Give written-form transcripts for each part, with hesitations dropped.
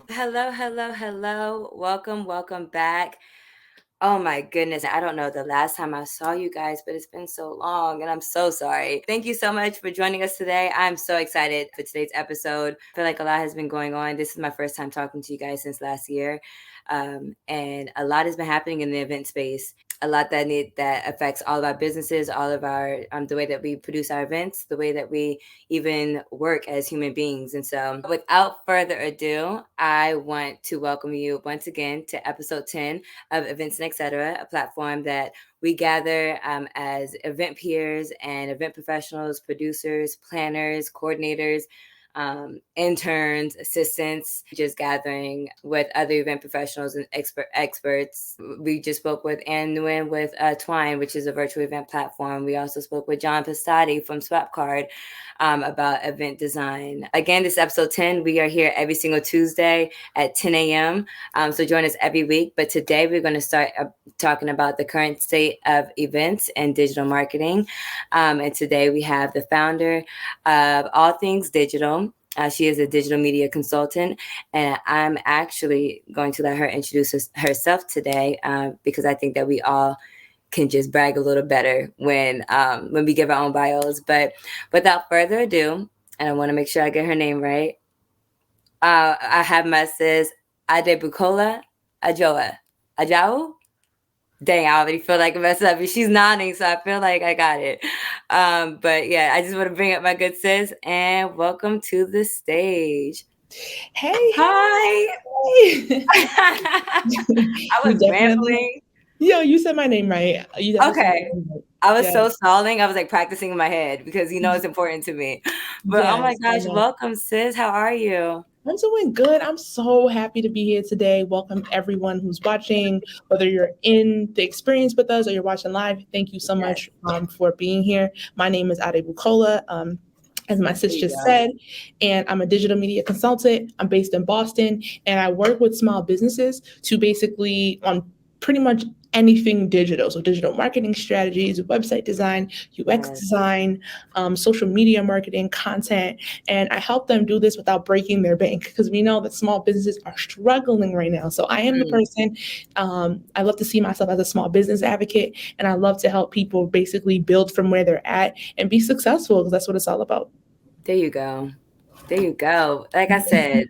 Hello, hello, hello. Welcome back. Oh my goodness. I don't know the last time I saw you guys, but it's been so long and I'm so sorry. Thank you so much for joining us today. I'm so excited for today's episode. I feel like a lot has been going on. This is my first time talking to you guys since last year. And a lot has been happening in the event space. A lot that affects all of our businesses, all of our the way that we produce our events, the way that we even work as human beings. And so, without further ado, I want to welcome you once again to episode 10 of Events and Etc., a platform that we gather as event peers and event professionals, producers, planners, coordinators, interns, assistants, just gathering with other event professionals and experts. We just spoke with Ann Nguyen with Twine, which is a virtual event platform. We also spoke with John Pastati from Swapcard about event design. Again, this is episode 10. We are here every single Tuesday at 10 a.m. So join us every week. But today we're going to start talking about the current state of events and digital marketing. And today we have the founder of All Things Digital. She is a digital media consultant, and I'm actually going to let her introduce herself today because I think that we all can just brag a little better when we give our own bios. But without further ado, and I want to make sure I get her name right, I have my sis Adebukola Ajoa. Ajoa? Dang, I already feel like a mess up. She's nodding, so I feel like I got it. But yeah, I just want to bring up my good sis and welcome to the stage. Hey, Hi. hey. I You was definitely, rambling. you said my name right. You definitely said Okay. my name right. I was Yeah, so stalling. I was like practicing in my head because it's important to me. But oh my yes, I gosh, know. welcome, sis. How are you? I'm doing good. I'm so happy to be here today. Welcome everyone who's watching, whether you're in the experience with us or you're watching live. Thank you so Yes, much for being here. My name is Adebukola. As my there sis you just go. said, and I'm a digital media consultant. I'm based in Boston, and I work with small businesses to basically on pretty much anything digital. So digital marketing strategies, website design, UX Yes. design, social media marketing, content, and I help them do this without breaking their bank because we know that small businesses are struggling right now. So I am the Mm, person. I love to see myself as a small business advocate, and I love to help people basically build from where they're at and be successful because that's what it's all about. there you go. There you go. Like I said,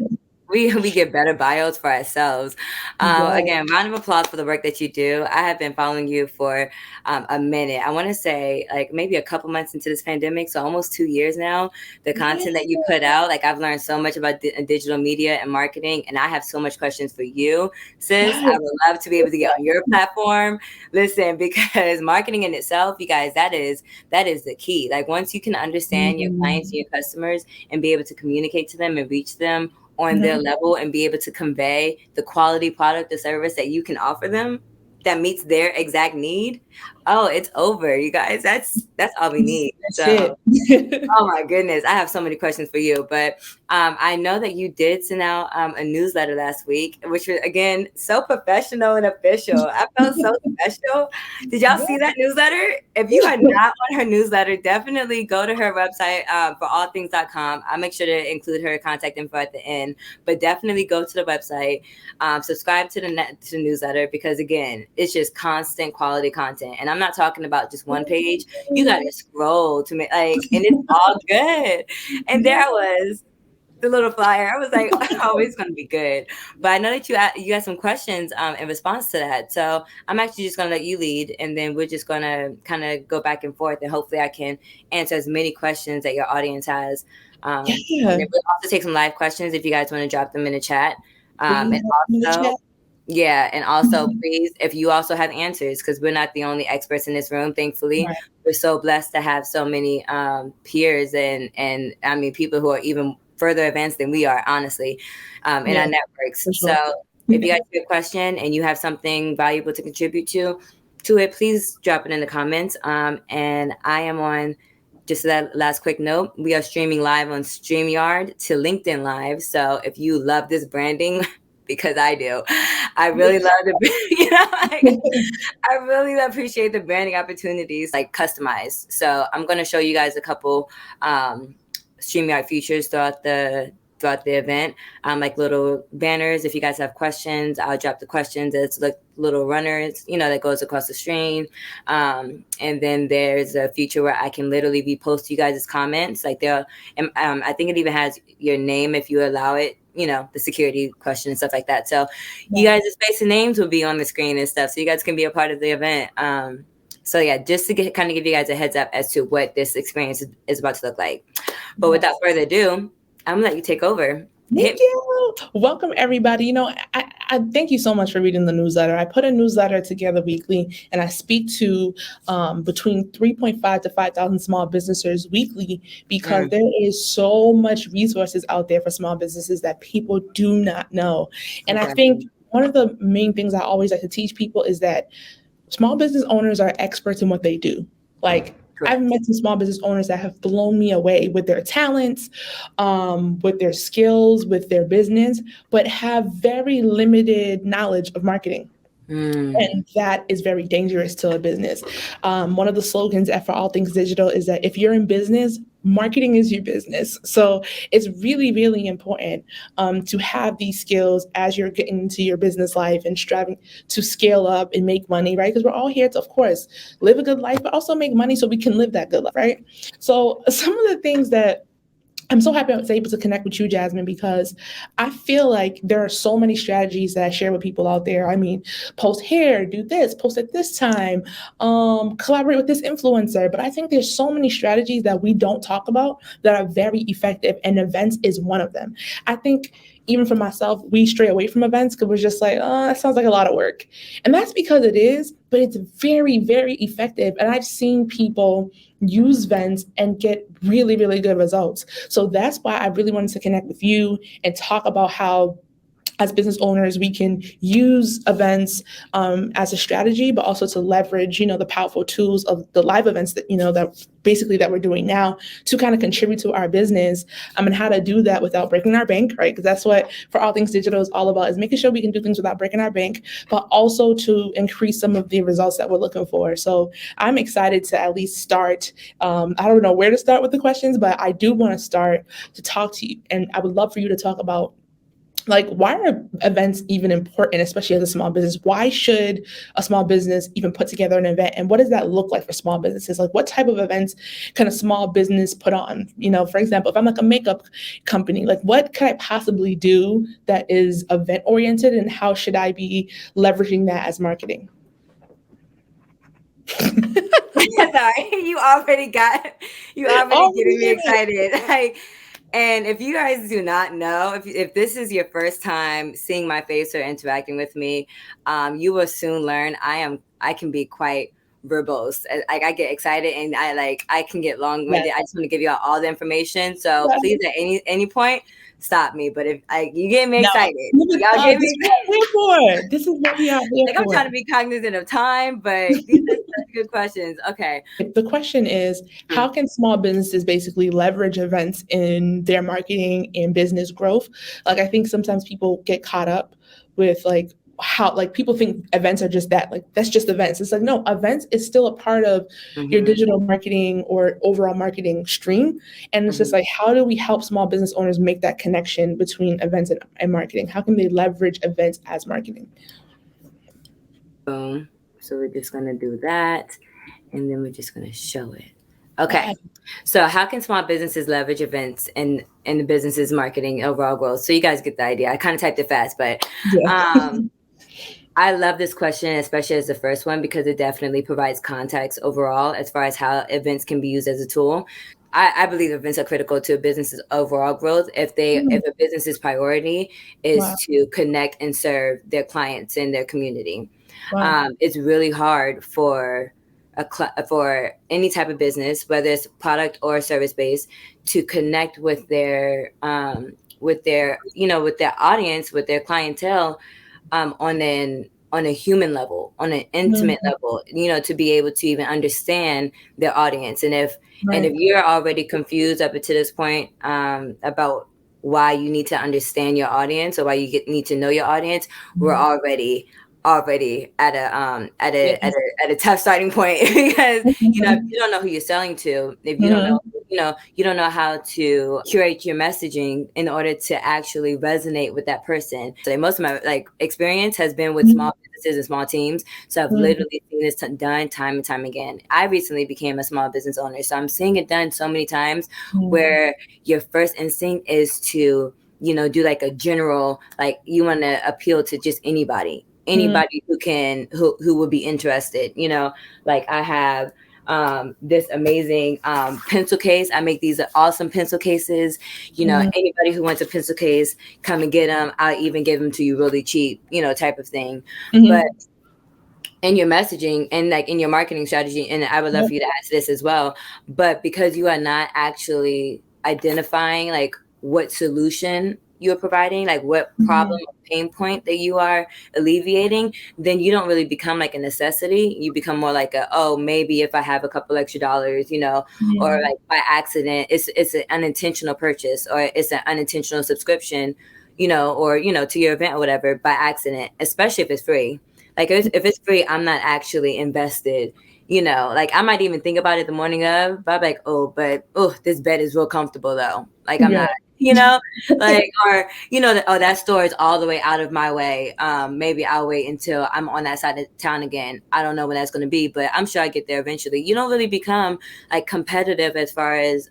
we get better bios for ourselves. Yeah. Again, round of applause for the work that you do. I have been following you for a minute. I want to say like maybe a couple months into this pandemic, so almost 2 years now. The Yeah. content that you put out, like I've learned so much about digital media and marketing, and I have so much questions for you, sis. I Yes. would love to be able to get on your platform. Listen, because marketing in itself, you guys, that is the key. Like once you can understand your clients and Mhm. your customers and be able to communicate to them and reach them on their Mhm. level and be able to convey the quality product or service that you can offer them that meets their exact need. Oh, it's over, you guys. That's all we need. That's So it. oh my goodness, I have so many questions for you, but I know that you did send out a newsletter last week, which was again so professional and official. I felt so special. Did y'all Yeah. see that newsletter? If you are not on her newsletter, definitely go to her website for allthings.com. I'll make sure to include her contact info at the end, but definitely go to the website, subscribe to the newsletter because again, it's just constant quality content, and I'm not talking about just one page. You gotta scroll to make like, and it's all good. And there I was, the little flyer. I was like, oh, it's gonna be good. But I know that you had some questions in response to that, so I'm actually just gonna let you lead, and then we're just gonna kind of go back and forth, and hopefully I can answer as many questions that your audience has. And Yeah. then we'll also take some live questions if you guys want to drop them in the chat. Please And help in the also chat. yeah, and also please, if you also have answers, because we're not the only experts in this room, thankfully. Right. We're so blessed to have so many peers and I mean people who are even further advanced than we are, honestly, in our Yeah, networks. for So sure. if you guys have a question and you have something valuable to contribute to it, please drop it in the comments. And I am on just that last quick note, we are streaming live on StreamYard to LinkedIn Live. So if you love this branding, because I do, I really love the, like, I really appreciate the branding opportunities, like customized. So I'm going to show you guys a couple StreamYard features throughout throughout the event, like little banners. If you guys have questions, I'll drop the questions as like little runners, that goes across the screen. And then there's a feature where I can literally repost you guys' comments. Like I think it even has your name if you allow it, the security question and stuff like that. So you guys' face and names will be on the screen and stuff. So you guys can be a part of the event. So yeah, just to kind of give you guys a heads up as to what this experience is about to look like. But without further ado, I'm gonna let you take over. Thank you. Welcome, everybody. I thank you so much for reading the newsletter. I put a newsletter together weekly, and I speak to between 3.5 to 5,000 small businesses weekly because there is so much resources out there for small businesses that people do not know. And I think one of the main things I always like to teach people is that small business owners are experts in what they do. Like, I've met some small business owners that have blown me away with their talents, with their skills, with their business, but have very limited knowledge of marketing. And that is very dangerous to a business. One of the slogans at For All Things Digital is that if you're in business, marketing is your business. So it's really, really important to have these skills as you're getting into your business life and striving to scale up and make money, right? Because we're all here to, of course, live a good life, but also make money so we can live that good life, right? So some of the things that I'm so happy I was able to connect with you, Jazmyn, because I feel like there are so many strategies that I share with people out there. I mean, post here, do this, post at this time, collaborate with this influencer. But I think there's so many strategies that we don't talk about that are very effective, and events is one of them. I think even for myself, we stray away from events because we're just like, oh, that sounds like a lot of work. And that's because it is, but it's very, very effective. And I've seen people use events and get really, really good results. So that's why I really wanted to connect with you and talk about how, as business owners, we can use events as a strategy, but also to leverage, the powerful tools of the live events that, that we're doing now to kind of contribute to our business, and how to do that without breaking our bank, right? Because that's what For All Things Digital is all about, is making sure we can do things without breaking our bank, but also to increase some of the results that we're looking for. So I'm excited to at least start. I don't know where to start with the questions, but I do want to start to talk to you. And I would love for you to talk about, like, why are events even important, especially as a small business? Why should a small business even put together an event? And what does that look like for small businesses? Like, what type of events can a small business put on? For example, if I'm like a makeup company, like, what could I possibly do that is event oriented, and how should I be leveraging that as marketing? Sorry, you already getting me excited. And if you guys do not know, if this is your first time seeing my face or interacting with me, you will soon learn I can be quite verbose. I get excited and I can get long-winded. I just want to give you all the information. So please, at any point, stop me. But if you get me excited, y'all get me excited. This is what we are here for. I'm trying to be cognizant of time, but these are such good questions. Okay. The question is, how can small businesses basically leverage events in their marketing and business growth? Like, I think sometimes people get caught up with how people think events are just that, that's just events. It's like, no, events is still a part of your digital marketing or overall marketing stream. And it's just like, how do we help small business owners make that connection between events and marketing? How can they leverage events as marketing? Boom. So we're just going to do that, and then we're just going to show it. Okay. So how can small businesses leverage events in the business's marketing overall growth? So you guys get the idea. I kind of typed it fast, but I love this question, especially as the first one, because it definitely provides context overall as far as how events can be used as a tool. I believe events are critical to a business's overall growth if a business's priority is to connect and serve their clients and their community. It's really hard for any type of business, whether it's product or service based, to connect with their audience, with their clientele, on a human level, on an intimate level, to be able to even understand their audience. And if you're already confused up to this point about why you need to understand your audience or why you need to know your audience, we're already at a tough starting point because if you don't know who you're selling to, if you don't know you don't know how to curate your messaging in order to actually resonate with that person. So most of my like experience has been with small businesses and small teams. So I've literally seen this done time and time again. I recently became a small business owner, so I'm seeing it done so many times where your first instinct is to, do like a general, like you want to appeal to just anybody who would be interested, like I have this amazing pencil case. I make these awesome pencil cases. Anybody who wants a pencil case, come and get them. I'll even give them to you really cheap, type of thing. But in your messaging and like in your marketing strategy, and I would love for you to ask this as well, but because you are not actually identifying like what solution you're providing, like what problem or pain point that you are alleviating, then you don't really become like a necessity. You become more like maybe if I have a couple extra dollars, or like by accident, it's an unintentional purchase, or it's an unintentional subscription, or to your event or whatever by accident, especially if it's free. Like if it's free, I'm not actually invested. Like I might even think about it the morning of, but I'm like, this bed is real comfortable though. Like I'm not, like, or, that store is all the way out of my way. Maybe I'll wait until I'm on that side of town again. I don't know when that's going to be, but I'm sure I get there eventually. You don't really become like competitive as far as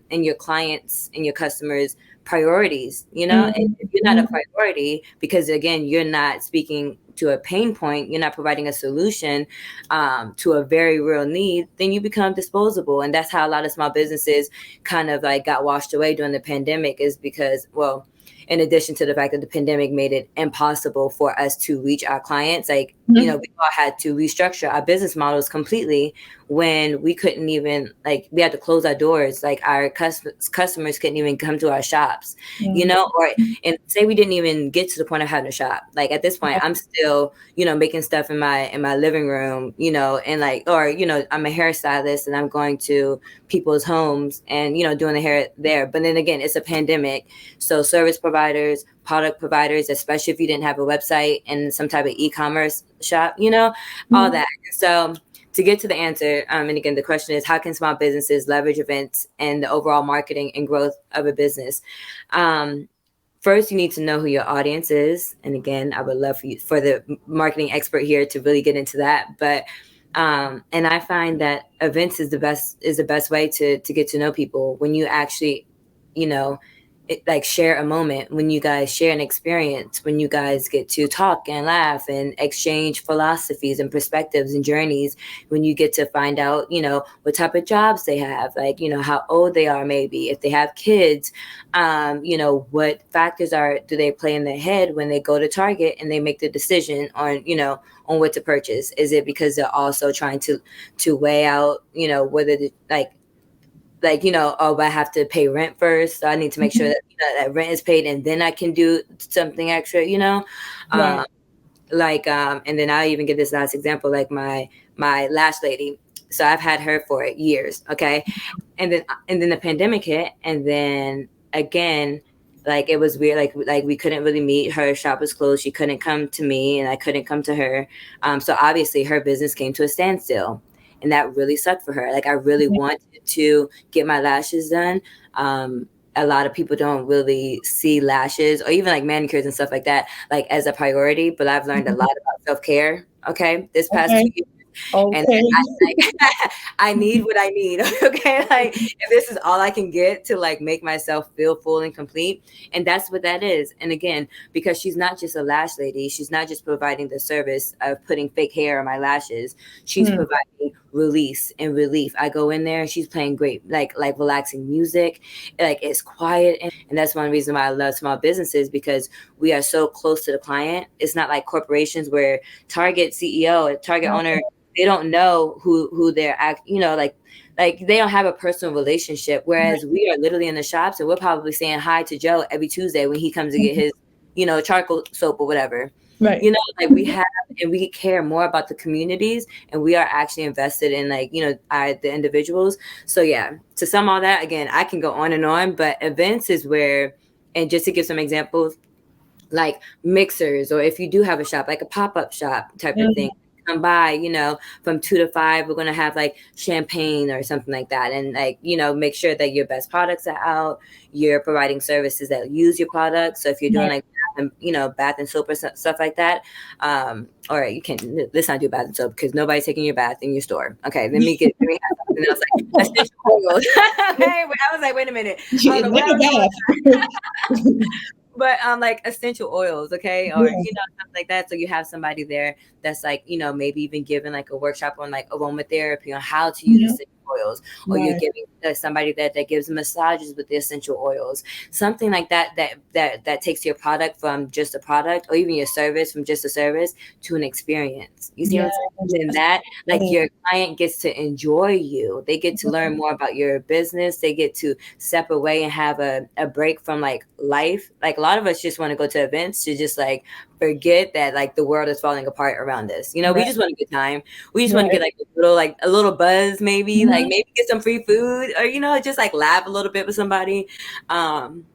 in your clients and your customers' priorities, and if you're not a priority, because again, you're not speaking to a pain point, you're not providing a solution to a very real need, then you become disposable. And that's how a lot of small businesses kind of like got washed away during the pandemic, is because, well, in addition to the fact that the pandemic made it impossible for us to reach our clients, like, we all had to restructure our business models completely when we couldn't even, like, we had to close our doors. Like our customers couldn't even come to our shops, and say we didn't even get to the point of having a shop. Like at this point, I'm still, making stuff in my living room, and like, or, I'm a hairstylist and I'm going to people's homes and, doing the hair there. But then again, it's a pandemic. So service providers, product providers, especially if you didn't have a website and some type of e-commerce shop, all that. So to get to the answer, and again, the question is, how can small businesses leverage events and the overall marketing and growth of a business? First, you need to know who your audience is. And again, I would love for the marketing expert here to really get into that. But and I find that events is the best way to get to know people. When you actually, like share a moment, when you guys share an experience, when you guys get to talk and laugh and exchange philosophies and perspectives and journeys, when you get to find out, what type of jobs they have, like, how old they are, maybe if they have kids, what factors do they play in their head when they go to Target and they make the decision on, on what to purchase. Is it because they're also trying to weigh out, whether I have to pay rent first, so I need to make sure that that rent is paid, and then I can do something extra, Right. And then I'll even give this last example, like my lash lady. So I've had her for years, okay, and then the pandemic hit, and then again, like it was weird, like we couldn't really meet. Her shop was closed. She couldn't come to me, and I couldn't come to her. So obviously, her business came to a standstill. And that really sucked for her. Like I really wanted to get my lashes done. A lot of people don't really see lashes or even like manicures and stuff like that, like as a priority. But I've learned a lot about self-care. Okay. This past 2 years. And I need what I need. Okay. Like if this is all I can get to like make myself feel full and complete. And that's what that is. And again, because she's not just a lash lady, she's not just providing the service of putting fake hair on my lashes. She's providing release and relief. I go in there and she's playing great, like relaxing music. Like it's quiet. And that's one reason why I love small businesses, because we are so close to the client. It's not like corporations where Target CEO, Target owner, they don't know who they're like they don't have a personal relationship, whereas we are literally in the shops and we're probably saying hi to Joe every Tuesday when he comes to get his charcoal soap or whatever. Right. Like we have, and we care more about the communities, and we are actually invested in like the individuals. So yeah, to sum all that, again, I can go on and on, but events is where, and just to give some examples, like mixers, or if you do have a shop, like a pop-up shop type of thing, come by, from 2 to 5, we're gonna have like champagne or something like that, and like make sure that your best products are out. You're providing services that use your products. So if you're doing Right. like bath and soap or stuff like that, or you can let's not do bath and soap because nobody's taking your bath in your store. Okay, let me have something else like essential oils. Hey, I was like, wait a minute, I don't know Make what I a was doing. bath. But like essential oils, okay, or Yeah. stuff like that. So you have somebody there that's like maybe even giving like a workshop on like aromatherapy on how to use Yeah. essential oils, or you're Right. giving somebody that gives massages with the essential oils, something like that takes your product from just a product, or even your service from just a service to an experience. You see what Yeah. I'm saying? And that like your client gets to enjoy you, they get to learn more about your business, they get to step away and have a break from like life. Like a lot of us just want to go to events to just like forget that like the world is falling apart around us. We Right. just want a good time. We just want to Right. get like a little buzz, maybe like maybe get some free food, or just like laugh a little bit with somebody.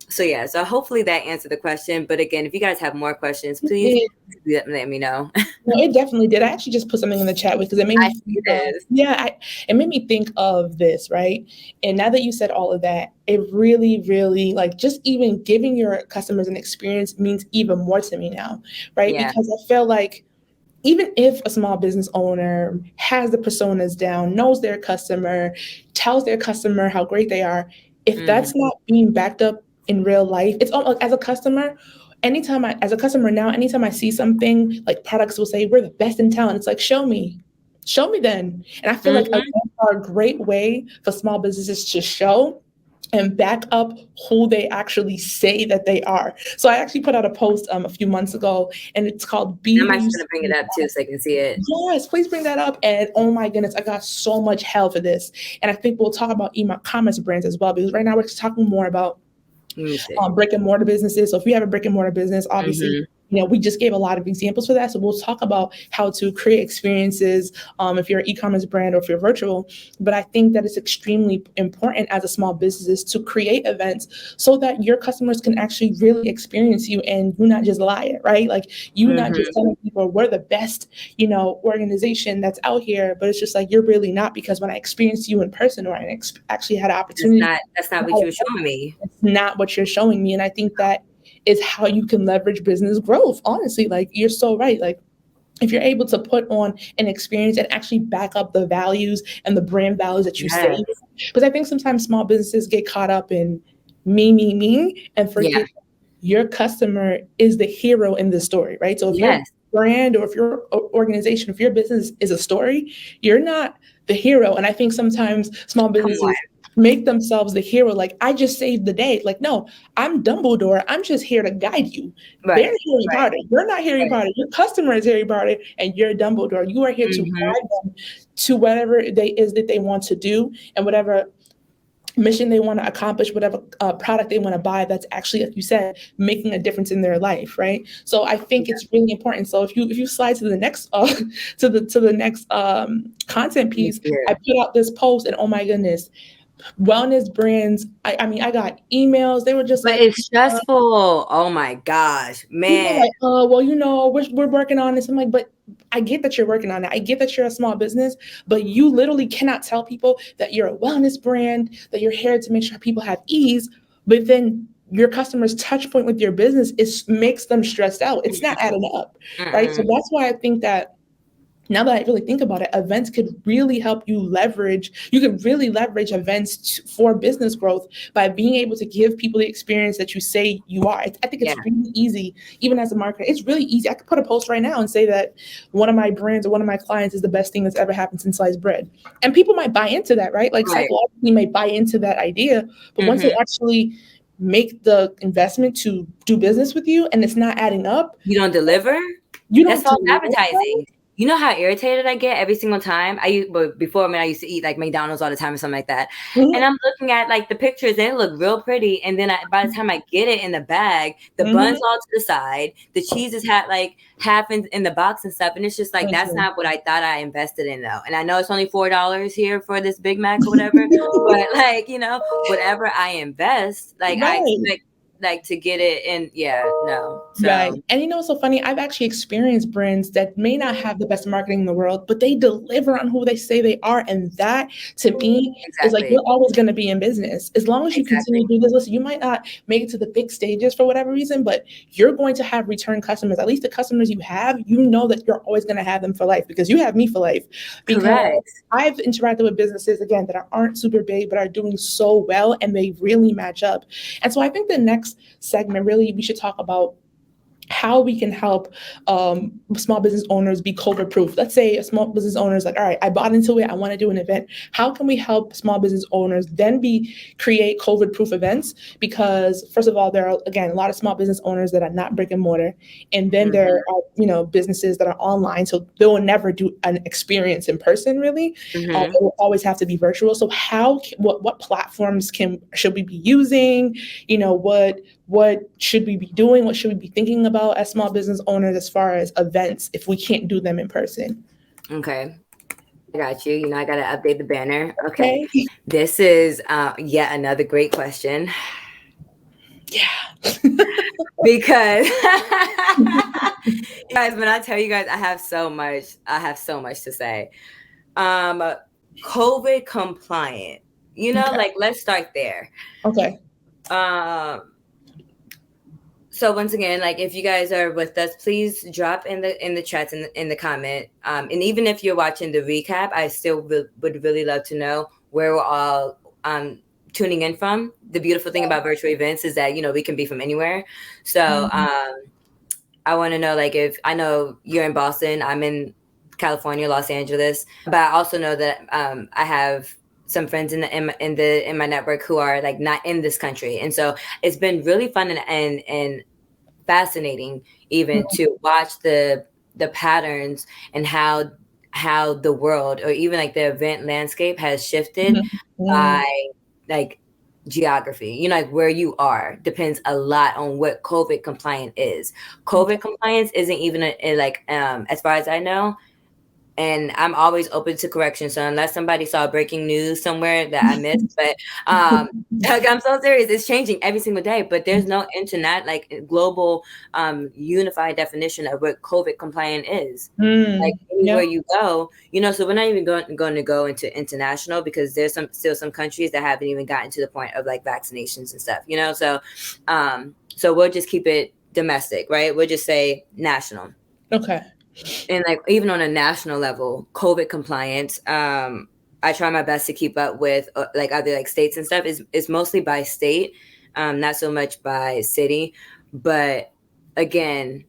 So yeah, so hopefully that answered the question. But again, if you guys have more questions, please let me know. No, it definitely did. I actually just put something in the chat because it made I me see think of, this. it made me think of this, right? And now that you said all of that, it really, really like just even giving your customers an experience means even more to me now, right? Yeah. Because I feel like even if a small business owner has the personas down, knows their customer, tells their customer how great they are, if that's not being backed up in real life, it's all like as a customer, as a customer now, anytime I see something like products will say, we're the best in town. It's like, show me then. And I feel like Mm-hmm. events are a great way for small businesses to show and back up who they actually say that they are. So I actually put out a post a few months ago, and it's called "Be I'm Who You actually Say gonna bring it You up too so I can see it. Are." Yes, please bring that up. And oh my goodness, I got so much hell for this. And I think we'll talk about e-commerce brands as well, because right now we're talking more about Let me see. brick and mortar businesses. So if you have a brick and mortar business, obviously, we just gave a lot of examples for that. So we'll talk about how to create experiences if you're an e-commerce brand or if you're virtual. But I think that it's extremely important as a small business to create events so that your customers can actually really experience you and you not just lie it, right? Like you not just telling people we're the best, organization that's out here, but it's just like you're really not, because when I experienced you in person or I actually had an opportunity, That's not what you were showing me. it's not what you're showing me. And I think that is how you can leverage business growth. Honestly, like you're so right. Like if you're able to put on an experience and actually back up the values and the brand values that you say, Yes. because I think sometimes small businesses get caught up in me, and Yeah. forget your customer is the hero in the story, right? So if your Yes. brand or if your organization, if your business is a story, you're not the hero. And I think sometimes small Come on. businesses make themselves the hero. Like, I just saved the day. Like, no, I'm Dumbledore. I'm just here to guide you. They're Right. Harry Potter. You're not Harry Right. Potter. Your customer is Harry Potter, and you're Dumbledore. You are here to guide them to whatever that they want to do and whatever mission they want to accomplish, whatever product they want to buy that's actually, like you said, making a difference in their life, right? So I think it's really important. So if you slide to the next to the next content piece, I put out this post, and oh my goodness, wellness brands. I mean, I got emails. They were just But like, it's stressful. Oh my gosh, people man. like, well, we're working on this. I'm like, but I get that you're working on it. I get that you're a small business, but you literally cannot tell people that you're a wellness brand, that you're here to make sure people have ease, but then your customer's touch point with your business makes them stressed out. It's not adding up, right? So that's why I think that now that I really think about it, events could really help you leverage. You could really leverage events for business growth by being able to give people the experience that you say you are. I think it's really easy, even as a marketer. It's really easy. I could put a post right now and say that one of my brands or one of my clients is the best thing that's ever happened since sliced bread, and people might buy into that, right? Like psychologically, might buy into that idea, but once they actually make the investment to do business with you, and it's not adding up, you don't deliver. you That's don't false deliver. advertising. You know how irritated I get every single time? Before, I used to eat like McDonald's all the time or something like that. And I'm looking at like the pictures, and it look real pretty. And then by the time I get it in the bag, the bun's all to the side, the cheese is half in the box and stuff. And it's just like, that's not what I thought I invested in though. And I know it's only $4 here for this Big Mac or whatever, but like, whatever I invest, like I expect like to get it in. Yeah, no. Right. So And you know what's so funny? I've actually experienced brands that may not have the best marketing in the world, but they deliver on who they say they are. And that to me is like exactly, you're always going to be in business. As long as you continue exactly. to do this, listen, you might not make it to the big stages for whatever reason, but you're going to have return customers. At least the customers you have, you know that you're always going to have them for life because you have me for life. Because Correct. I've interacted with businesses again that aren't super big but are doing so well and they really match up. And so I think the next segment really we should talk about how we can help small business owners be COVID proof. Let's say a small business owner is like, all right, I bought into it. I want to do an event. How can we help small business owners then create COVID proof events? Because first of all, there are, again, a lot of small business owners that are not brick and mortar. And then there Mm-hmm. are, businesses that are online. So they will never do an experience in person really. Mm-hmm. It will always have to be virtual. So what platforms should we be using? What should we be doing? What should we be thinking about as small business owners as far as events if we can't do them in person? Okay, I got you. I got to update the banner. Okay, Okay. this is yet another great question Yeah. because guys, when I tell you guys, I have so much to say. Um, COVID compliant. Okay. Like let's start there. Okay. Um, so once again, like if you guys are with us, please drop in the chats in the comment. And even if you're watching the recap, I still would really love to know where we're all tuning in from. The beautiful thing about virtual events is that we can be from anywhere. So Mhm. I want to know, like, if I know you're in Boston, I'm in California, Los Angeles, but I also know that I have some friends in my network who are like not in this country, and so it's been really fun and fascinating even to watch the patterns and how the world or even like the event landscape has shifted Mhm. Mhm. by like geography. Like where you are depends a lot on what COVID compliant is. COVID compliance isn't even like as far as I know, and I'm always open to correction. So unless somebody saw breaking news somewhere that I missed, but like, I'm so serious, it's changing every single day. But there's no internet like global unified definition of what COVID compliant is. Like Yeah. anywhere you go, so we're not even going to go into international because there's still some countries that haven't even gotten to the point of like vaccinations and stuff. So we'll just keep it domestic, right? We'll just say national. Okay. And like even on a national level, COVID compliance, I try my best to keep up with like other like states and stuff. Is mostly by state, not so much by city. But again,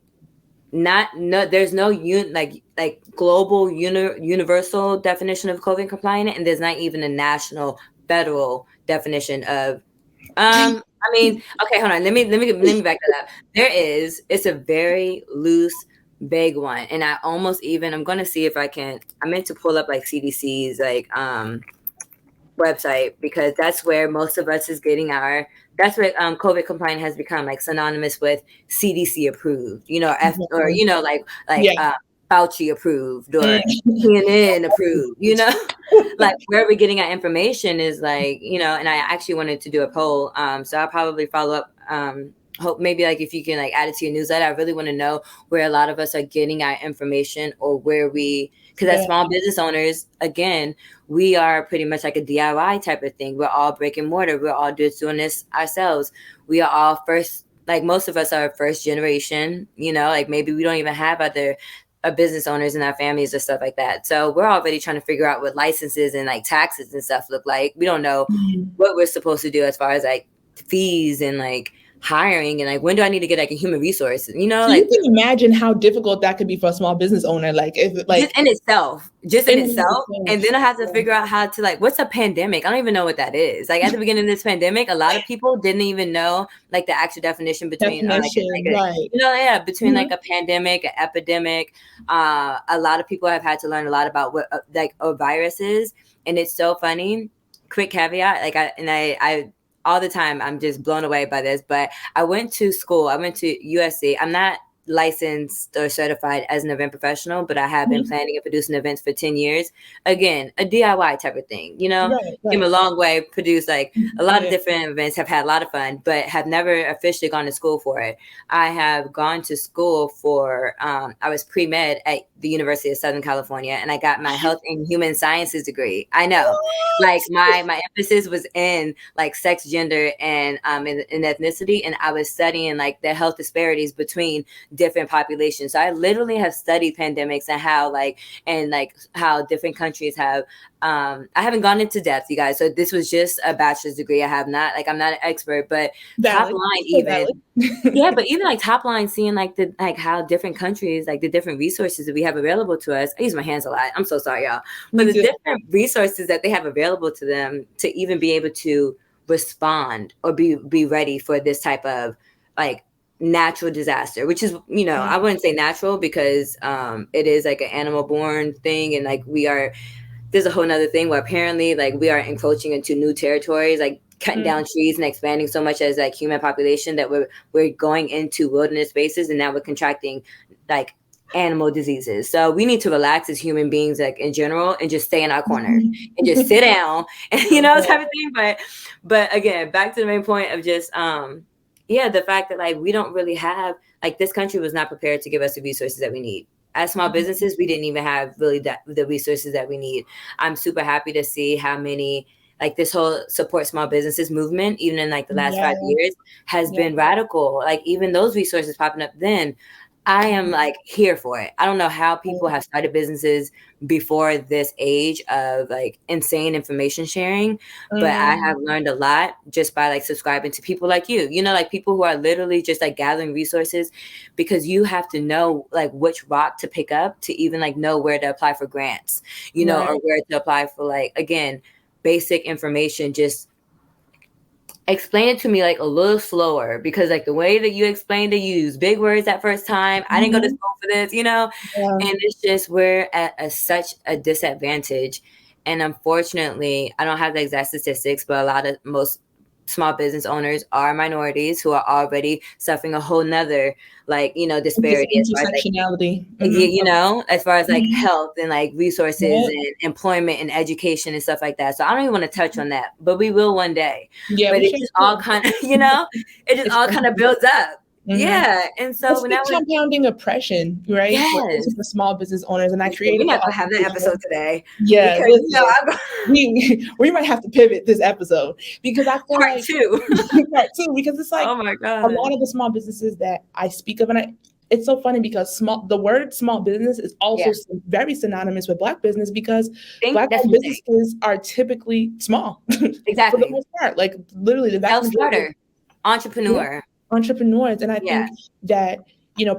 not no there's no like global universal definition of COVID compliant, and there's not even a national federal definition of I mean, okay, hold on. Let me back that up. It's a very loose, vague one. And I'm gonna see if I meant to pull up like CDC's like website because that's where most of us is getting that's what COVID compliant has become, like synonymous with CDC approved, or Mhm. like Yeah. Fauci approved or Mm. CNN approved, like where we're getting our information is like, and I actually wanted to do a poll. So I'll probably follow up. Hope maybe like if you can like add it to your newsletter. I really want to know where a lot of us are getting our information or because as Yeah. small business owners, again, we are pretty much like a DIY type of thing. We're all brick and mortar. We're all just doing this ourselves. We are all like most of us are first generation, like maybe we don't even have other business owners in our families or stuff like that. So we're already trying to figure out what licenses and like taxes and stuff look like. We don't know Mhm. what we're supposed to do as far as like fees and like hiring and like when do I need to get like a human resource, So you like can imagine how difficult that could be for a small business owner. Like if like just in in and of itself. And itself. then I have to Yeah. figure out how to like, what's a pandemic? I don't even know what that is. Like at the beginning of this pandemic, a lot of people didn't even know like the actual definition between Definition, right. yeah, between Mhm. like a pandemic, an epidemic. A lot of people have had to learn a lot about what like a virus is. And it's so funny. Quick caveat, like I all the time I'm just blown away by this, but I went to school. I went to USC. I'm not licensed or certified as an event professional, but I have been Mhm. planning and producing events for 10 years. Again, a DIY type of thing, you know, Right, came a right. long way, produced like a lot of Yeah. different events, have had a lot of fun, but have never officially gone to school for it. I have gone to school for, I was pre-med at the University of Southern California, and I got my health and human sciences degree. I know, like my emphasis was in like sex, gender, and in ethnicity, and I was studying like the health disparities between different populations. So I literally have studied pandemics and how different countries have. I haven't gone into depth, you guys. So this was just a bachelor's degree. I'm not an expert, but top Valid. line So even. valid. Yeah, but even like top line, seeing like the like how different countries, like the different resources that we have available to us. I use my hands a lot. I'm so sorry, y'all. But Me the too. different resources that they have available to them to even be able to respond or be ready for this type of like natural disaster, which is, you know, I wouldn't say natural because it is like an animal born thing, and like there's a whole nother thing where apparently like we are encroaching into new territories, like cutting down trees and expanding so much as like human population that we're going into wilderness spaces, and now we're contracting like animal diseases. So we need to relax as human beings, like in general, and just stay in our corners and just sit down and type of thing. But again, back to the main point of just yeah, the fact that like we don't really have, like, this country was not prepared to give us the resources that we need. As small businesses, we didn't even have really the resources that we need. I'm super happy to see how many, like, this whole support small businesses movement, even in like the last Yeah. 5 years, has Yeah. been radical. Like, even those resources popping up then, I am like here for it. I don't know how people have started businesses before this age of like insane information sharing, but I have learned a lot just by like subscribing to people like you know, like people who are literally just like gathering resources, because you have to know like which rock to pick up to even like know where to apply for grants, you know, or Right. where to apply for, like, again, basic information. Just explain it to me like a little slower, because like the way that you explained it, you use big words that first time. I didn't go to school for this, you know, Yeah. and it's just we're at such a disadvantage. And unfortunately, I don't have the exact statistics, but most small business owners are minorities who are already suffering a whole nother, like, you know, This disparity as far as like, intersectionality. you know, as far as like Mhm. health and like resources Yeah. and employment and education and stuff like that. So I don't even want to touch on that, but we will one day. Yeah, But we it should. just all kind of, you know, it just It's all kind of builds up. Mhm. Yeah. And so It's when the I was, compounding oppression, right? yes, For small business owners, and I we're created not the going to have that episode today Yeah, because, you know, listen, I'm we might have to pivot this episode because I feel part like two. part two, because it's like Oh my a God. lot of the small businesses that I speak of, and it's so funny because the word small business is also Yeah. very synonymous with Black business, because Think Black that's a mistake. businesses are typically small for the Exactly. most part, like literally the vast Self majority of starter, entrepreneur. entrepreneurs. And I Yeah. think that,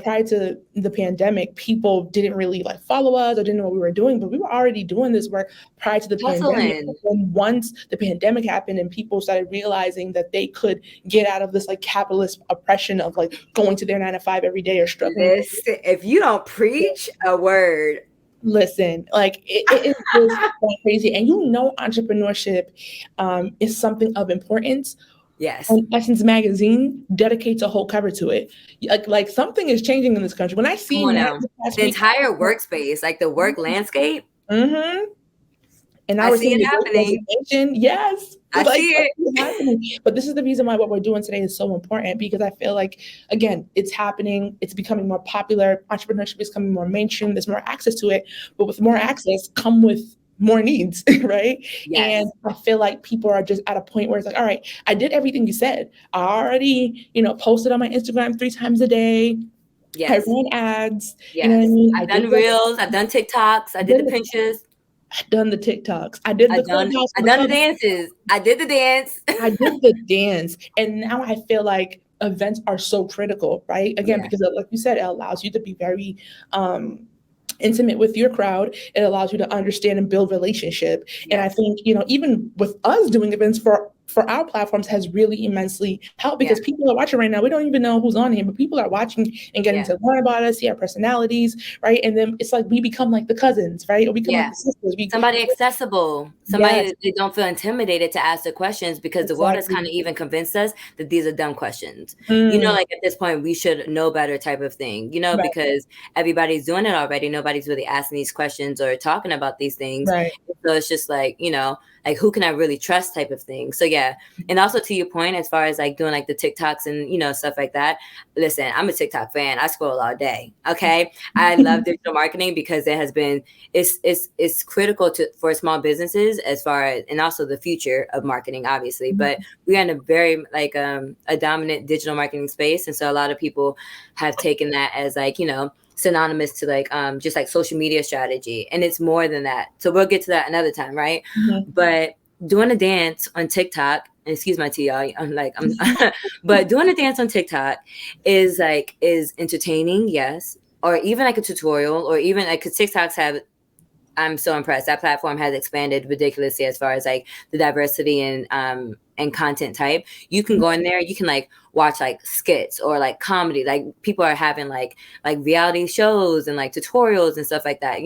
prior to the pandemic, people didn't really like follow us or didn't know what we were doing, but we were already doing this work prior to the pandemic. Hustling. And once the pandemic happened and people started realizing that they could get out of this like capitalist oppression of like going to their 9 to 5 every day or struggling. Listen, if you don't preach a word, Listen, like it is just crazy. And entrepreneurship is something of importance. yes. And Essence Magazine dedicates a whole cover to it. Like something is changing in this country. When I Come seen on that now. this past The week, entire workspace, like the work landscape, mm-hmm. And now I we're see seeing it the Great happening. Resignation. Yes, I like see it. something is happening. But this is the reason why what we're doing today is so important, because I feel like, again, it's happening. It's becoming more popular. Entrepreneurship is becoming more mainstream. There's more access to it. But with more access, come with more needs, right? Yes. And I feel like people are just at a point where it's like, all right, I did everything you said. I already, posted on my Instagram 3 times a day. I Yes. ran ads. You know what I Yes. mean? I've done reels. I've done TikToks. I did the Pinterest. I've done the TikToks. I did the Clubhouse I with the done the club. dances. I did the dance. I did the dance. And now I feel like events are so critical, right? Again, Yeah. because like you said, it allows you to be very intimate with your crowd. It allows you to understand and build relationship. And I Yes. think, even with us doing events for for our platforms has really immensely helped, Yeah. because people are watching right now. We don't even know who's on here, but people are watching and getting Yeah. to learn about us, see our personalities, right? And then it's like we become like the cousins, right? Or we become like Yeah. the sisters. Somebody accessible, somebody Yes, that they don't feel intimidated to ask the questions, because the world has exactly. kind of even convinced us that these are dumb questions. Mm, Like at this point, we should know better type of thing, right, because everybody's doing it already. Nobody's really asking these questions or talking about these things. right. So it's just like, like who can I really trust type of thing. So yeah. And also to your point, as far as like doing like the TikToks and, stuff like that. Listen, I'm a TikTok fan. I scroll all day. Okay. I love digital marketing because it has been it's critical for small businesses as far as, and also the future of marketing, obviously. But we are in a very like a dominant digital marketing space, and so a lot of people have taken that as like synonymous to like just like social media strategy, and it's more than that. So we'll get to that another time, right? Mhm. But doing a dance on TikTok, and excuse my tea, y'all. I'm but doing a dance on TikTok is entertaining, yes, or even like a tutorial, or even like, because TikToks have, I'm so impressed. That platform has expanded ridiculously as far as like the diversity and content type. You can go in there, you can like watch like skits or like comedy. Like people are having like reality shows and like tutorials and stuff like that.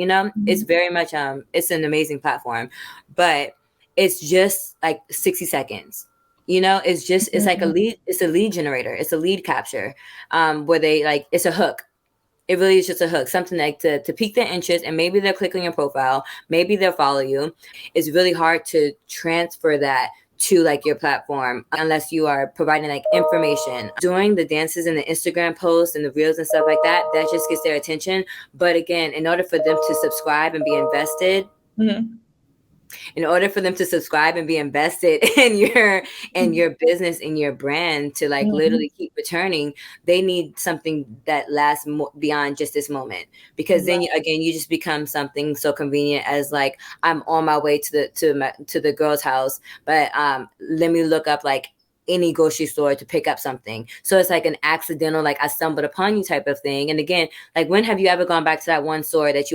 It's very much it's an amazing platform, but it's just like 60 seconds. It's like it's a lead generator. It's a lead capture, where they like, it's a hook. It really is just a hook, something like to pique their interest, and maybe they'll click on your profile, maybe they'll follow you. It's really hard to transfer that to like your platform unless you are providing like information. Doing the dances and the Instagram posts and the reels and stuff like that, that just gets their attention. But again, in order for them to subscribe and be invested, Mhm. in order for them to subscribe and be invested in your business, in your brand, to like Mhm. literally keep returning, they need something that lasts beyond just this moment. Because then again, you just become something so convenient as like, I'm on my way to the girl's house, but let me look up like any grocery store to pick up something. So it's like an accidental, like I stumbled upon you type of thing. And again, like when have you ever gone back to that one store that